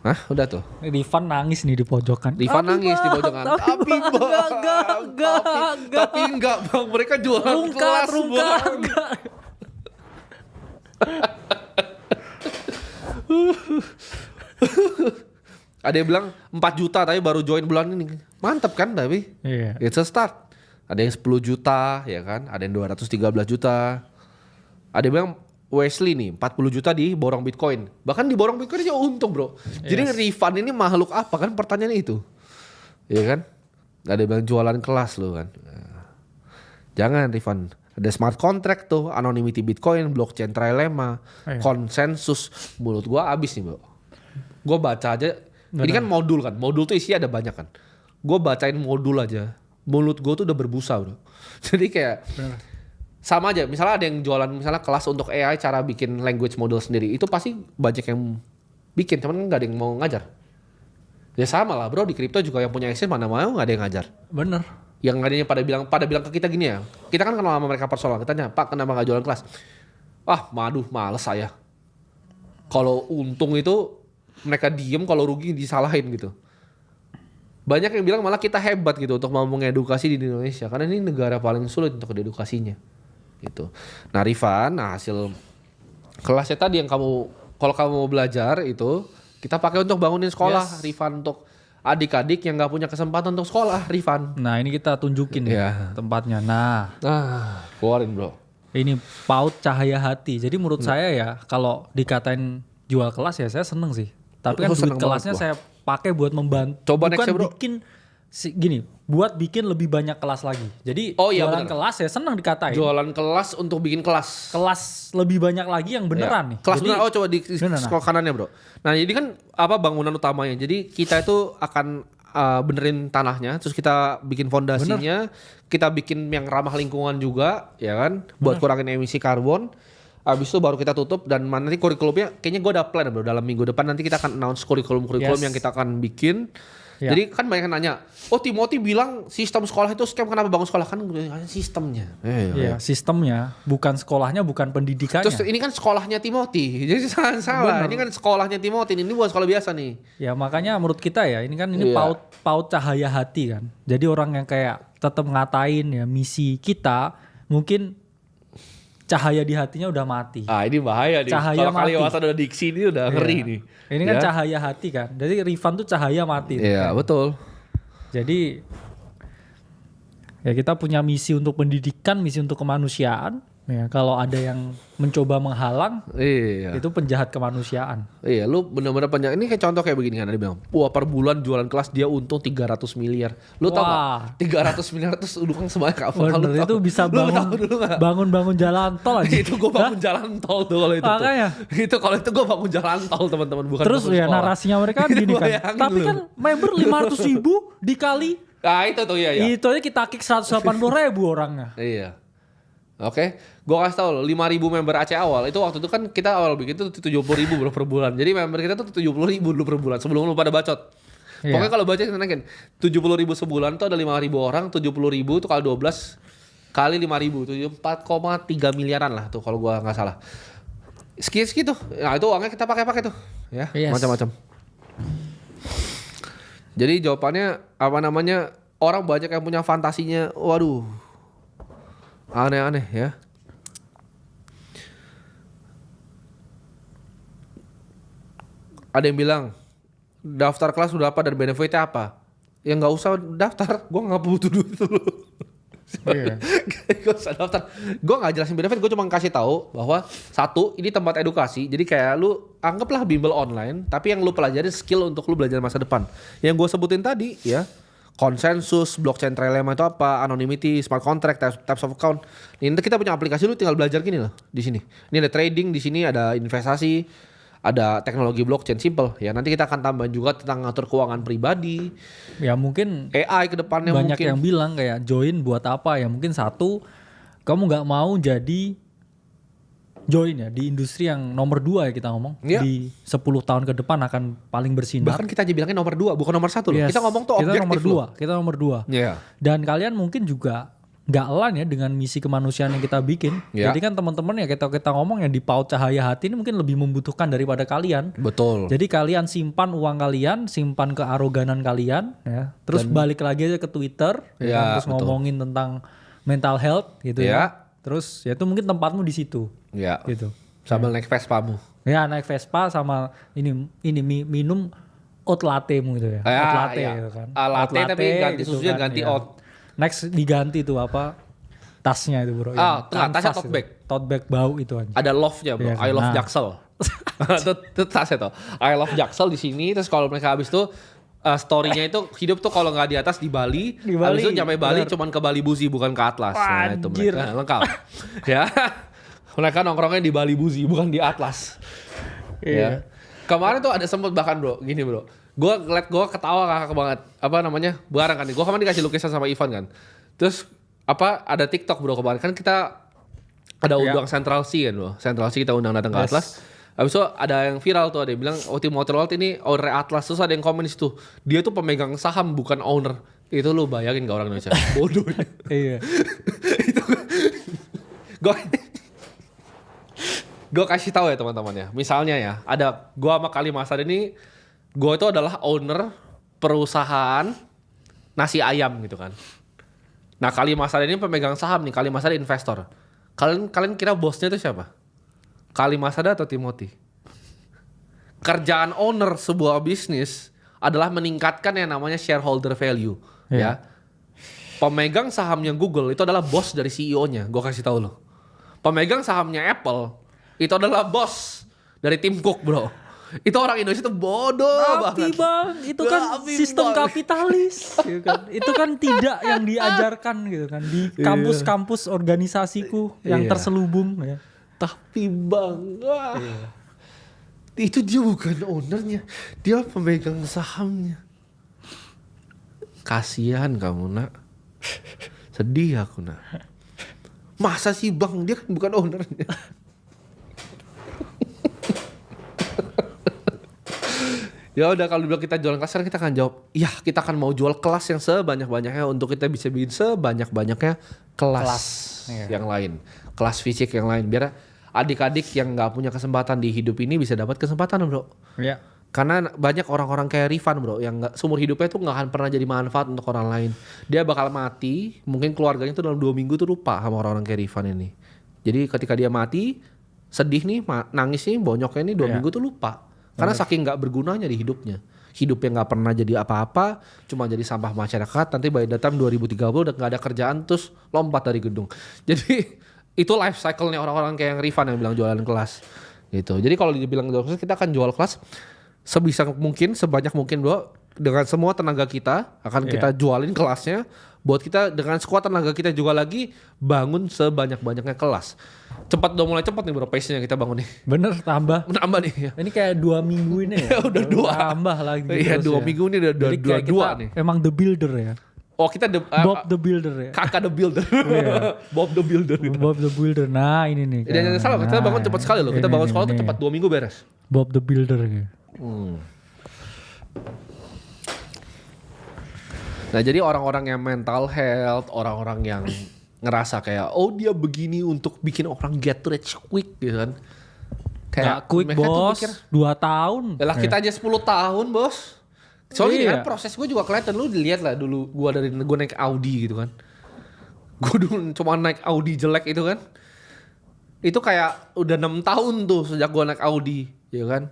Hah, udah tuh. Rifan nangis nih di pojokan. Rifan nangis di pojokan. Tapi bang, tapi enggak bang. Mereka jualan kelas bang. Ada yang bilang 4 juta tapi baru join bulan ini. Mantap kan tapi? Iya. It's a start. Ada yang 10 juta ya kan. Ada yang 213 juta. Ada yang bilang Wesley nih 40 juta di borong Bitcoin. Bahkan di borong Bitcoin aja untung bro. Jadi Rifan ini makhluk apa kan pertanyaannya itu. Iya kan. Ada yang bilang jualan kelas loh kan. Jangan Rifan. Ada smart contract tuh. Anonymity Bitcoin. Blockchain trilemma. Konsensus. Mulut gua abis nih bro. Gua baca aja. Ini kan modul kan. Modul tuh isinya ada banyak kan. Gue bacain modul aja. mulut gue tuh udah berbusa bro. Jadi kayak sama aja, misalnya ada yang jualan misalnya kelas untuk AI cara bikin language model sendiri, itu pasti banyak yang bikin, cuman nggak ada yang mau ngajar. Ya sama lah bro, di kripto juga yang punya exchange mana mau nggak ada yang ngajar. Bener. Yang adanya pada bilang ke kita gini ya, kita kan kenal sama mereka personal, kita tanya, Pak kenapa nggak jualan kelas? Males saya. Kalau untung itu mereka diem, kalau rugi disalahin gitu. Banyak yang bilang malah kita hebat gitu untuk mau mengedukasi di Indonesia, karena ini negara paling sulit untuk edukasinya. Gitu. Nah Rifan, hasil kelasnya tadi yang kalau kamu mau belajar itu kita pakai untuk bangunin sekolah, Rifan, untuk adik-adik yang nggak punya kesempatan untuk sekolah, Rifan. Nah ini kita tunjukin ya tempatnya. Nah, keluarin bro. ini PAUD Cahaya Hati. Jadi menurut saya ya kalau dikatain jual kelas ya saya seneng sih. Tapi kan duit kelasnya saya pakai buat membantu. Coba bukan next-nya, bro. Buat bikin lebih banyak kelas lagi. Jadi jualan kelas ya seneng dikatain. Jualan kelas untuk bikin kelas. Kelas lebih banyak lagi yang beneran nih. Kelas jadi, beneran, coba di scroll kanannya bro. Nah jadi kan bangunan utamanya. Jadi kita itu akan benerin tanahnya, terus kita bikin fondasinya, kita bikin yang ramah lingkungan juga, ya kan, buat kurangin emisi karbon. Abis itu baru kita tutup dan nanti kurikulumnya, kayaknya gue udah plan bro, dalam minggu depan nanti kita akan announce kurikulum yang kita akan bikin. Jadi kan banyak yang nanya, Timothy bilang sistem sekolah itu scam, kenapa bangun sekolah? Kan sistemnya. Sistemnya, bukan sekolahnya, bukan pendidikannya. Terus ini kan sekolahnya Timothy, jadi salah. Ini kan sekolahnya Timothy, ini bukan sekolah biasa nih. Ya makanya menurut kita ya, ini PAUD Cahaya Hati kan. Jadi orang yang kayak tetap ngatain ya misi kita, mungkin cahaya di hatinya udah mati. Ini bahaya nih. Cahaya kalau kali Wasan udah diksi ini udah ngeri nih. Ini kan cahaya hati kan. Jadi Rifan tuh cahaya mati. Iya kan? Betul. Jadi ya kita punya misi untuk pendidikan, misi untuk kemanusiaan. Ya, kalau ada yang mencoba menghalang, itu penjahat kemanusiaan. Iya, lu bener-bener penjahat. Ini kayak contoh kayak begini kan, ada bilang, per bulan jualan kelas dia untung 300 miliar. Lu tau gak? 300 miliar terus udah semuanya apa? Bener, itu bisa bangun jalan tol aja. Itu gue bangun jalan tol tuh kalau itu. Makanya. Kalau itu gue bangun jalan tol teman-teman, bukan. Terus ya sekolah. Narasinya mereka kan gini kan. Tapi kan member 500.000 dikali. Itu tuh iya. Itu aja kita kick 180.000 orangnya. Iya. Oke, gue kasih tau lo, 5.000 member Aceh awal, itu waktu itu kan kita awal bikin itu 70.000 bro per bulan. Jadi member kita tuh 70.000 dulu per bulan, sebelum lu pada bacot. Pokoknya kalau baca kita naikin, 70.000 sebulan tuh ada 5.000 orang, 70.000 tuh kali 12 kali 5.000, 4,3 miliaran lah tuh kalau gue gak salah. Segitu, nah itu uangnya kita pakai tuh, ya macam-macam. Jadi jawabannya orang banyak yang punya fantasinya, waduh. Aneh-aneh ya. Ada yang bilang daftar kelas udah apa dan benefitnya apa? Ya nggak usah daftar, gue nggak butuh duit dulu. Gue usah daftar. Gue nggak jelasin benefit, gue cuma kasih tahu bahwa satu, ini tempat edukasi. Jadi kayak lu anggaplah bimbel online, tapi yang lu pelajari skill untuk lu belajar masa depan. Yang gue sebutin tadi ya. Konsensus, blockchain trilemma itu apa, anonymity, smart contract, types of account. Ini kita punya aplikasi, lu tinggal belajar gini loh di sini. Ini ada trading, di sini ada investasi, ada teknologi blockchain, simple. Ya nanti kita akan tambah juga tentang ngatur keuangan pribadi. Ya mungkin AI ke depannya banyak yang bilang kayak join buat apa ya? Mungkin satu, kamu nggak mau jadi join ya di industri yang nomor 2 ya kita ngomong. Di 10 tahun ke depan akan paling bersinar. Bahkan kita aja bilangnya nomor 2 bukan nomor 1 loh. Kita ngomong tuh objektif loh. Kita nomor 2. Dan kalian mungkin juga gak elan ya dengan misi kemanusiaan yang kita bikin. Jadi kan teman-teman ya kita ngomong yang di PAUD Cahaya Hati ini mungkin lebih membutuhkan daripada kalian. Betul. Jadi kalian simpan uang kalian, simpan kearoganan kalian ya. Terus balik lagi aja ke Twitter terus ngomongin tentang mental health gitu ya. Terus ya itu mungkin tempatmu di situ. Ya. Gitu. Sambil naik Vespa-mu. Ya naik Vespa sama ini minum oat latte-mu gitu ya. Oat latte gitu kan. Latte tapi ganti gitu susunya kan, ganti oat. Next diganti tuh apa? Tasnya itu bro. Tasnya tote bag. Tote bag bau itu aja. Ada love-nya bro. I love Jaksel. Itu tasnya tuh. I love Jaksel di sini. Terus kalau mereka habis tuh story-nya itu hidup tuh kalau nggak di atas di Bali. Habis itu nyampe Bali cuman ke Bali Buzi bukan ke Atlas. Nah itu mereka lengkap. Ya. Mereka nongkrongnya di Bali Buzi bukan di Atlas. Ya. Kemarin tuh ada sempet bahkan bro, gini bro. Gue ngeliat gue ketawa kakak banget. Apa namanya? Barang kan. Gue kemarin dikasih lukisan sama Ivan kan. Terus ada TikTok bro kemarin. Kan kita ada undang Central C kan bro. Central C kita undang datang ke Atlas. Habis itu ada yang viral tuh. Ada yang bilang Tim Waterworld ini owner Atlas. Terus ada yang komen di situ. Dia tuh pemegang saham bukan owner. Itu lu bayangin gak orang Indonesia? Bodoh. Iya. Itu gue kasih tahu ya teman-teman ya. Misalnya ya, ada gue sama Kali Masar ini, gue itu adalah owner perusahaan nasi ayam gitu kan. Nah Kali Masar ini pemegang saham nih, Kali Masar investor. Kalian kira bosnya itu siapa? Kali Masar atau Timothy? Kerjaan owner sebuah bisnis adalah meningkatkan yang namanya shareholder value. Ya. Pemegang sahamnya Google itu adalah bos dari CEO-nya. Gue kasih tahu lo. Pemegang sahamnya Apple itu adalah bos dari Tim Cook bro. Itu orang Indonesia tuh bodoh banget. Tapi bang, itu kan sistem kapitalis. Gitu kan. Itu kan tidak yang diajarkan gitu kan di kampus-kampus organisasiku yang terselubung. Ya. Tapi bang, itu dia bukan ownernya, dia pemegang sahamnya. Kasihan kamu nak, sedih aku nak. Masa sih bang, dia kan bukan ownernya. Ya udah kalau dibilang kita jualan kelas, sekarang kita akan jawab, ya kita akan mau jual kelas yang sebanyak-banyaknya untuk kita bisa bikin sebanyak-banyaknya kelas yang lain, kelas fisik yang lain, biar adik-adik yang nggak punya kesempatan di hidup ini bisa dapat kesempatan bro. Iya. Karena banyak orang-orang kayak Rifan bro, yang seumur hidupnya tuh nggak akan pernah jadi manfaat untuk orang lain. Dia bakal mati, mungkin keluarganya tuh dalam 2 minggu tuh lupa sama orang-orang kayak Rifan ini. Jadi ketika dia mati, sedih nih, nangis nih, bonyoknya nih 2 minggu tuh lupa. Karena saking nggak bergunanya di hidupnya. Hidupnya nggak pernah jadi apa-apa, cuma jadi sampah masyarakat. Nanti by the time 2030 udah nggak ada kerjaan, terus lompat dari gedung. Jadi itu life cycle-nya orang-orang kayak yang Rifan yang bilang jualan kelas. Gitu. Jadi kalau dibilang jual kelas, kita akan jual kelas sebisa mungkin, sebanyak mungkin bro. Dengan semua tenaga kita akan kita jualin kelasnya. Buat kita dengan sekuat tenaga kita juga lagi bangun sebanyak-banyaknya kelas. Cepat, udah mulai cepat nih bro pace-nya kita bangun nih. Bener, tambah nih ya. Ini kayak 2 minggu ini ya. Udah 2. Tambah lagi. Iya 2 minggu ini udah 2 nih. Emang the builder ya. Oh kita Bob the Builder ya. Kakak the Builder. Bob the Builder. Bob the Builder. Nah ini nih. Jangan salah, kita bangun cepat sekali loh. Kita bangun sekolah tuh cepat 2 minggu beres. Bob the Builder ya. Nah jadi orang-orang yang mental health, orang-orang yang ngerasa kayak oh dia begini untuk bikin orang get rich quick gitu kan. Kayak quick bos, 2 tahun. Lah kita aja 10 tahun bos. Soalnya ini kan proses gue juga kelihatan. Lu dilihat lah dulu gue naik Audi gitu kan. Gue dulu cuma naik Audi jelek itu kan. Itu kayak udah 6 tahun tuh sejak gue naik Audi ya kan.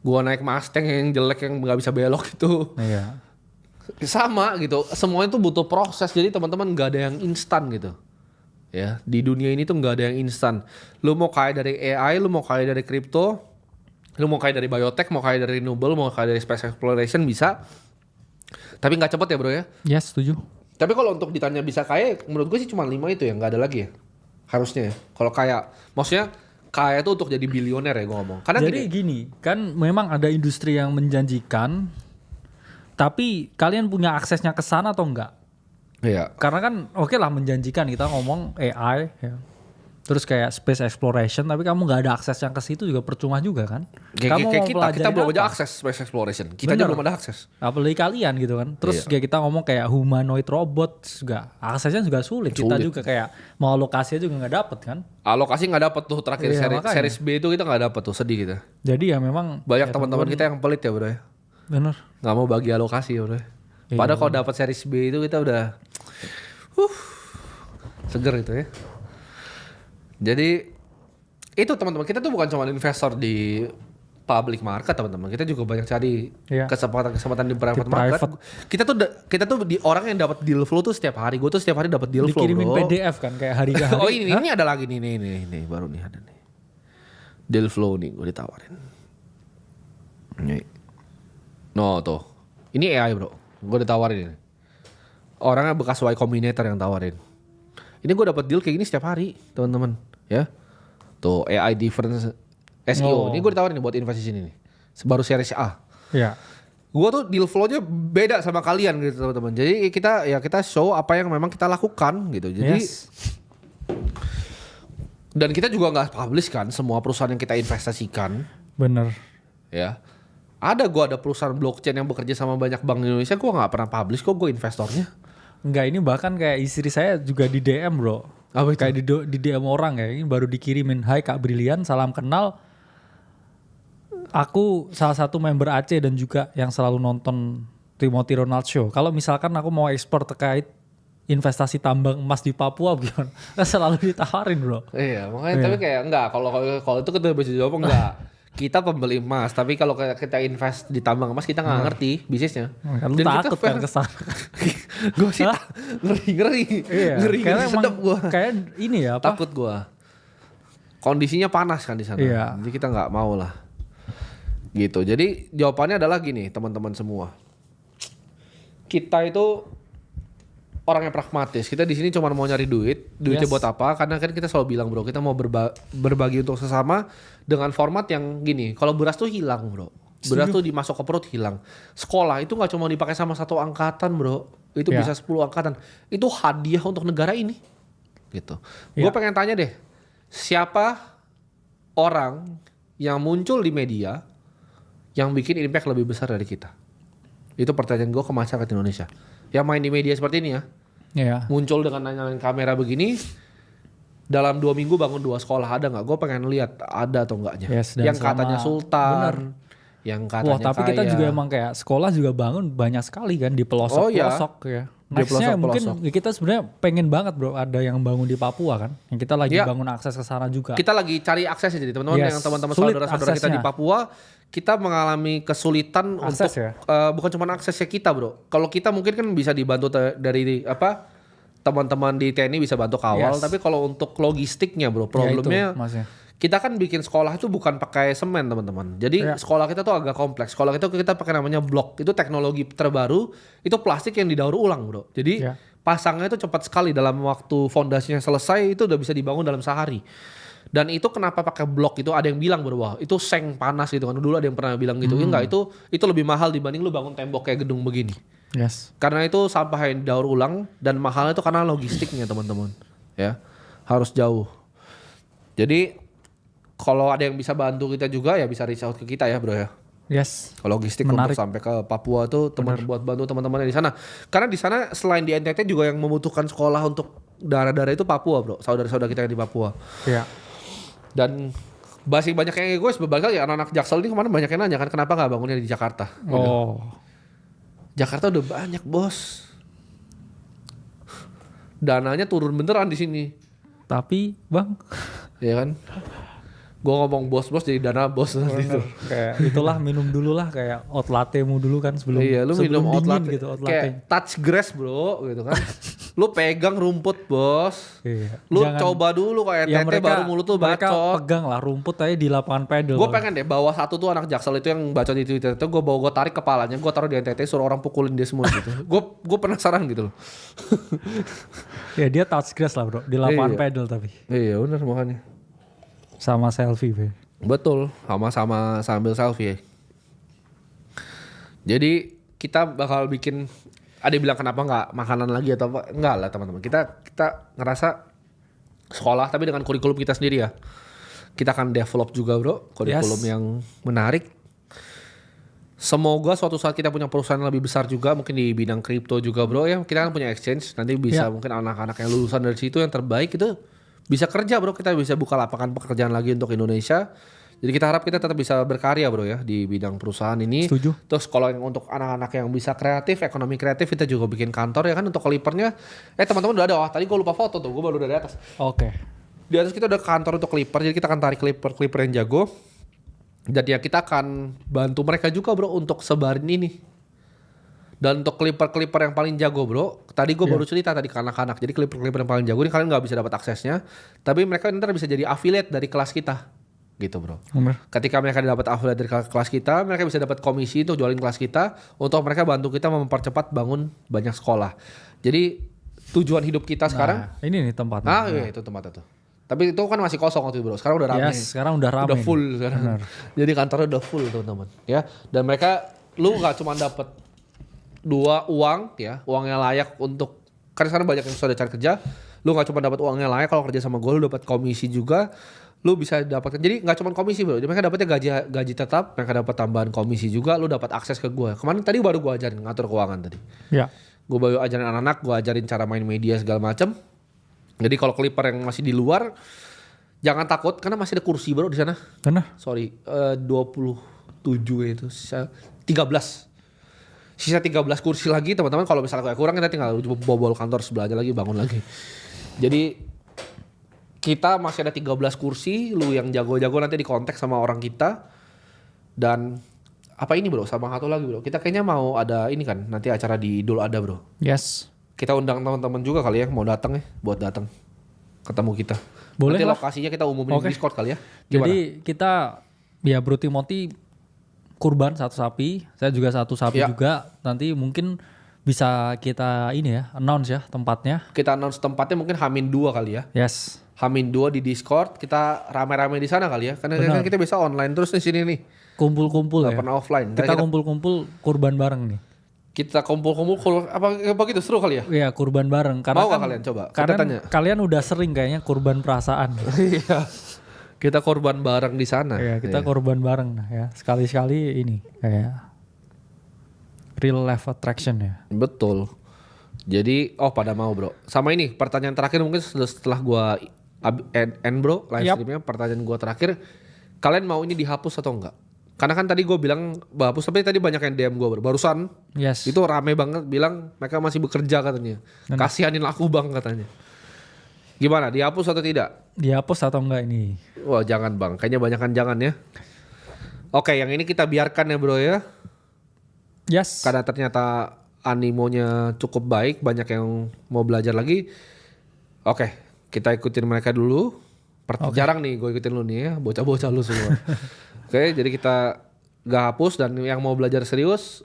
Gue naik Mustang yang jelek yang gak bisa belok itu. Iya. Sama gitu, semuanya tuh butuh proses. Jadi teman-teman gak ada yang instan gitu. Ya, di dunia ini tuh gak ada yang instan. Lu mau kaya dari AI, lu mau kaya dari crypto, lu mau kaya dari biotech, mau kaya dari renewable, mau kaya dari space exploration bisa. Tapi gak cepet ya bro ya. Yes, setuju. Tapi kalau untuk ditanya bisa kaya, menurut gue sih cuma 5 itu yang gak ada lagi ya. Harusnya ya. Kalau kaya, maksudnya kaya tuh untuk jadi bilioner ya gue ngomong. Karena jadi gini, kan memang ada industri yang menjanjikan, tapi kalian punya aksesnya ke sana atau enggak? Iya. Karena kan oke lah menjanjikan, kita ngomong AI ya. Terus kayak space exploration, tapi kamu nggak ada akses yang ke situ juga percuma juga kan? Kayak kita belum ada akses space exploration. Kita aja belum ada akses. Apalagi kalian gitu kan. Terus kayak kita ngomong kayak humanoid robot juga aksesnya juga sulit. Kita juga kayak mau alokasinya juga nggak dapet kan? Alokasi nggak dapet tuh terakhir series B itu kita nggak dapet tuh, sedih kita. Jadi ya memang banyak teman-teman kita yang pelit ya bro ya. Bener. Nggak mau bagi alokasi ya bro. Padahal kalau dapat series B itu kita udah seger itu ya. Jadi itu teman-teman, kita tuh bukan cuma investor di public market teman-teman. Kita juga banyak cari kesempatan-kesempatan di private market. Kita tuh di orang yang dapat deal flow tuh setiap hari. Gue tuh setiap hari dapat deal flow. Dikirimin PDF kan kayak hari ke hari. Oh ini ada lagi nih baru nih ada nih. Deal flow nih gue ditawarin. Nih. No tuh. Ini AI bro. Gue ditawarin ini. Orangnya bekas Y Combinator yang tawarin. Ini gue dapat deal kayak gini setiap hari teman-teman. Ya. Tuh AI difference SEO. Ini gue ditawarin nih buat investasi sini nih. Baru series A. Iya. Gua tuh deal flow-nya beda sama kalian gitu teman-teman. Jadi kita show apa yang memang kita lakukan gitu. Jadi dan kita juga nggak publish kan semua perusahaan yang kita investasikan. Bener. Ya. Ada perusahaan blockchain yang bekerja sama banyak bank di Indonesia, gua nggak pernah publish kok, gua investornya. Enggak, ini bahkan kayak istri saya juga di DM bro. Apa itu? Kayak di DM orang ya, ini baru dikirimin, hai Kak Brilian, salam kenal. Aku salah satu member Aceh dan juga yang selalu nonton Timothy Ronald Show. Kalau misalkan aku mau ekspor terkait investasi tambang emas di Papua gimana? Selalu ditawarin bro. Iya, makanya tapi kayak enggak, kalau itu kita bisa jawab enggak. Kita pembeli emas, tapi kalau kita invest di tambang emas kita nggak ngerti bisnisnya. Kan lu takut kan kesana. Gue sih ngeri. Iya, Ngeri karena emang sedap gue. kayak ini ya apa? Takut gue. Kondisinya panas kan di sana. Iya. Jadi kita nggak mau lah. Gitu. Jadi jawabannya adalah gini, teman-teman semua. Kita itu orang yang pragmatis. Kita di sini cuma mau nyari duit. Duitnya buat apa? Karena kan kita selalu bilang bro, kita mau berbagi untuk sesama dengan format yang gini. Kalau beras tuh hilang bro. Beras tuh dimasuk ke perut hilang. Sekolah itu nggak cuma dipakai sama satu angkatan bro. Itu bisa 10 angkatan. Itu hadiah untuk negara ini. Gitu. Gue pengen tanya deh. Siapa orang yang muncul di media yang bikin impact lebih besar dari kita? Itu pertanyaan gue ke masyarakat Indonesia. Yang main di media seperti ini ya. Iya. Muncul dengan nyalain kamera begini. Dalam 2 minggu bangun 2 sekolah, ada nggak? Gue pengen lihat ada atau enggaknya. Yes, yang katanya Sultan. Yang katanya Wah, tapi kita juga emang kayak sekolah juga bangun banyak sekali kan di pelosok-pelosok ya. Nextnya mungkin kita sebenarnya pengen banget bro ada yang bangun di Papua kan. Yang kita lagi bangun akses ke sana juga. Kita lagi cari aksesnya jadi teman-teman yang teman-teman saudara-saudara kita di Papua. Kita mengalami kesulitan akses untuk bukan cuma aksesnya kita bro. Kalau kita mungkin kan bisa dibantu dari apa teman-teman di TNI bisa bantu kawal. Tapi kalau untuk logistiknya bro problemnya kita kan bikin sekolah itu bukan pakai semen teman-teman. Jadi sekolah kita tuh agak kompleks. Sekolah kita pakai namanya blok. Itu teknologi terbaru. Itu plastik yang didaur ulang bro. Jadi pasangnya itu cepat sekali. Dalam waktu fondasinya selesai itu udah bisa dibangun dalam sehari. Dan itu kenapa pakai blok itu ada yang bilang bro, wah itu seng panas gitu kan. Dulu ada yang pernah bilang gitu. Enggak, itu lebih mahal dibanding lu bangun tembok kayak gedung begini. Karena itu sampah yang didaur ulang dan mahalnya itu karena logistiknya teman-teman. Ya. Harus jauh. Jadi kalau ada yang bisa bantu kita juga ya bisa reach out ke kita ya bro ya. Logistik untuk sampai ke Papua tuh buat bantu teman-teman di sana. Karena di sana selain di NTT juga yang membutuhkan sekolah untuk daerah-daerah itu Papua bro. Saudara-saudara kita yang di Papua. Iya. Dan masih banyak yang egois. Beberapa kali anak-anak Jaksel ini kemarin banyak yang nanya kan kenapa gak bangunnya di Jakarta. Jakarta udah banyak bos. Dananya turun beneran di sini. Tapi bang. Iya kan. Gue ngomong bos-bos jadi dana bos nanti tuh. Kayak itulah minum dulu lah kayak hot latte-mu dulu kan sebelum lu minum hot latte gitu, kayak touch grass bro gitu kan. Lu pegang rumput bos. Lu coba dulu kayak NTT baru mulut tuh bacot. Mereka pegang lah rumput aja di lapangan pedal. Gue pengen deh bawa satu tuh anak Jaksel itu yang bacot di Twitter itu gue tarik kepalanya, gue taruh di NTT suruh orang pukulin dia semua gitu. Gue penasaran gitu loh. Ya dia touch grass lah bro di lapangan pedal tapi. Iya benar makanya. Sama selfie be. Betul, sama-sama sambil selfie ya. Jadi kita bakal bikin, ada yang bilang kenapa nggak makanan lagi atau apa? Enggak lah teman-teman. Kita ngerasa sekolah tapi dengan kurikulum kita sendiri ya. Kita akan develop juga bro, kurikulum yang menarik. Semoga suatu saat kita punya perusahaan lebih besar juga, mungkin di bidang kripto juga bro ya. Kita kan punya exchange, nanti bisa mungkin anak-anak yang lulusan dari situ yang terbaik itu bisa kerja bro, kita bisa buka lapangan pekerjaan lagi untuk Indonesia. Jadi kita harap kita tetap bisa berkarya bro ya di bidang perusahaan ini. Setuju. Terus kalau yang untuk anak-anak yang bisa kreatif, ekonomi kreatif, kita juga bikin kantor ya kan untuk Clipper-nya. Teman-teman udah ada, tadi gue lupa foto tuh, gue baru dari atas. Di atas kita udah kantor untuk Clipper, jadi kita akan tarik Clipper yang jago. Dan ya kita akan bantu mereka juga bro untuk sebarin ini. Dan untuk Clipper yang paling jago bro, tadi gue baru cerita tadi ke anak-anak. Jadi Clipper yang paling jago ini kalian nggak bisa dapat aksesnya, tapi mereka ntar bisa jadi affiliate dari kelas kita, gitu bro. Ketika mereka dapat affiliate dari kelas kita, mereka bisa dapat komisi untuk jualin kelas kita, untuk mereka bantu kita mempercepat bangun banyak sekolah. Jadi tujuan hidup kita sekarang. Ini nih tempatnya. Iya itu tempatnya tuh. Tapi itu kan masih kosong waktu itu bro. Sekarang udah ramai. Sekarang udah ramai. Udah full sekarang. Jadi kantornya udah full teman-teman. Ya. Dan mereka lu nggak cuma dapat dua uang ya, uangnya layak untuk, kan sekarang banyak yang sudah cari kerja, lu nggak cuma dapat uangnya layak, kalau kerja sama gue lu dapat komisi juga, lu bisa dapatkan. Jadi nggak cuma komisi bro, mereka dapatnya gaji tetap, mereka dapat tambahan komisi juga, lu dapat akses ke gue. Kemarin tadi baru gue ajarin ngatur keuangan tadi. Ya. Gue baru ajarin anak-anak, gue ajarin cara main media segala macam. Jadi kalau Clipper yang masih di luar, jangan takut karena masih ada kursi bro di sana. Benar. Sorry, 27 itu, sisa 13. Sisa 13 kursi lagi teman-teman. Kalau misalnya kayak kurang kita tinggal bobol kantor sebelah aja lagi, bangun lagi. Jadi kita masih ada 13 kursi, lu yang jago-jago nanti di kontak sama orang kita. Dan apa ini bro, sama satu lagi bro, kita kayaknya mau ada ini kan, nanti acara di Idul Adha bro. Yes. Kita undang teman-teman juga kali ya, mau datang ya, buat datang ketemu kita. Boleh nanti lah. lokasinya kita umumin di Discord kali ya. Gimana? Jadi kita ya Bro Timothy kurban satu sapi, saya juga satu sapi Ya. juga. Nanti mungkin bisa kita ini ya, announce ya tempatnya. Kita announce tempatnya mungkin H-2 kali ya. Yes. H-2 di Discord, kita rame-rame di sana kali ya. Karena kan kita bisa online terus di sini nih. Kumpul-kumpul Gak ya. pernah offline. Kita kumpul-kumpul kurban bareng nih. Kita kumpul-kumpul apa gitu seru kali ya? Iya, kurban bareng. Karena Mau gak kan, kalian coba? Kita Karena tanya. kalian udah sering kayaknya kurban perasaan. Iya. Kita korban bareng di sana. Iya, kita korban bareng nah ya. Sekali-sekali ini kayak real life attraction ya. Betul. Jadi pada mau bro. Sama ini pertanyaan terakhir mungkin setelah gua end bro live Yap. streamnya, pertanyaan gua terakhir, kalian mau ini dihapus atau enggak? Karena kan tadi gue bilang hapus, tapi tadi banyak yang DM gue barusan. Yes. Itu rame banget bilang mereka masih bekerja katanya. Kasihanin aku bang katanya. Gimana, dihapus atau tidak? Dihapus atau enggak ini? Wah jangan bang, kayaknya banyakan jangan ya. Oke, yang ini kita biarkan ya bro ya. Yes. Karena ternyata animonya cukup baik, banyak yang mau belajar lagi. Oke, kita ikutin mereka dulu. Jarang nih gue ikutin lu nih ya, bocah-bocah lu semua. Oke, jadi kita gak hapus, dan yang mau belajar serius,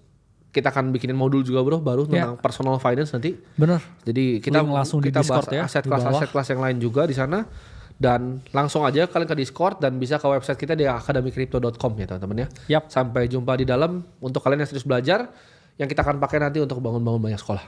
kita akan bikinin modul juga bro, baru tentang personal finance nanti. Bener. Jadi kita Link langsung di kita Discord bahas ya, di bawah. aset kelas yang lain juga di sana. Dan langsung aja kalian ke Discord dan bisa ke website kita di akademicrypto.com ya teman-teman ya. Yap. Sampai jumpa di dalam untuk kalian yang serius belajar, yang kita akan pakai nanti untuk bangun-bangun banyak sekolah.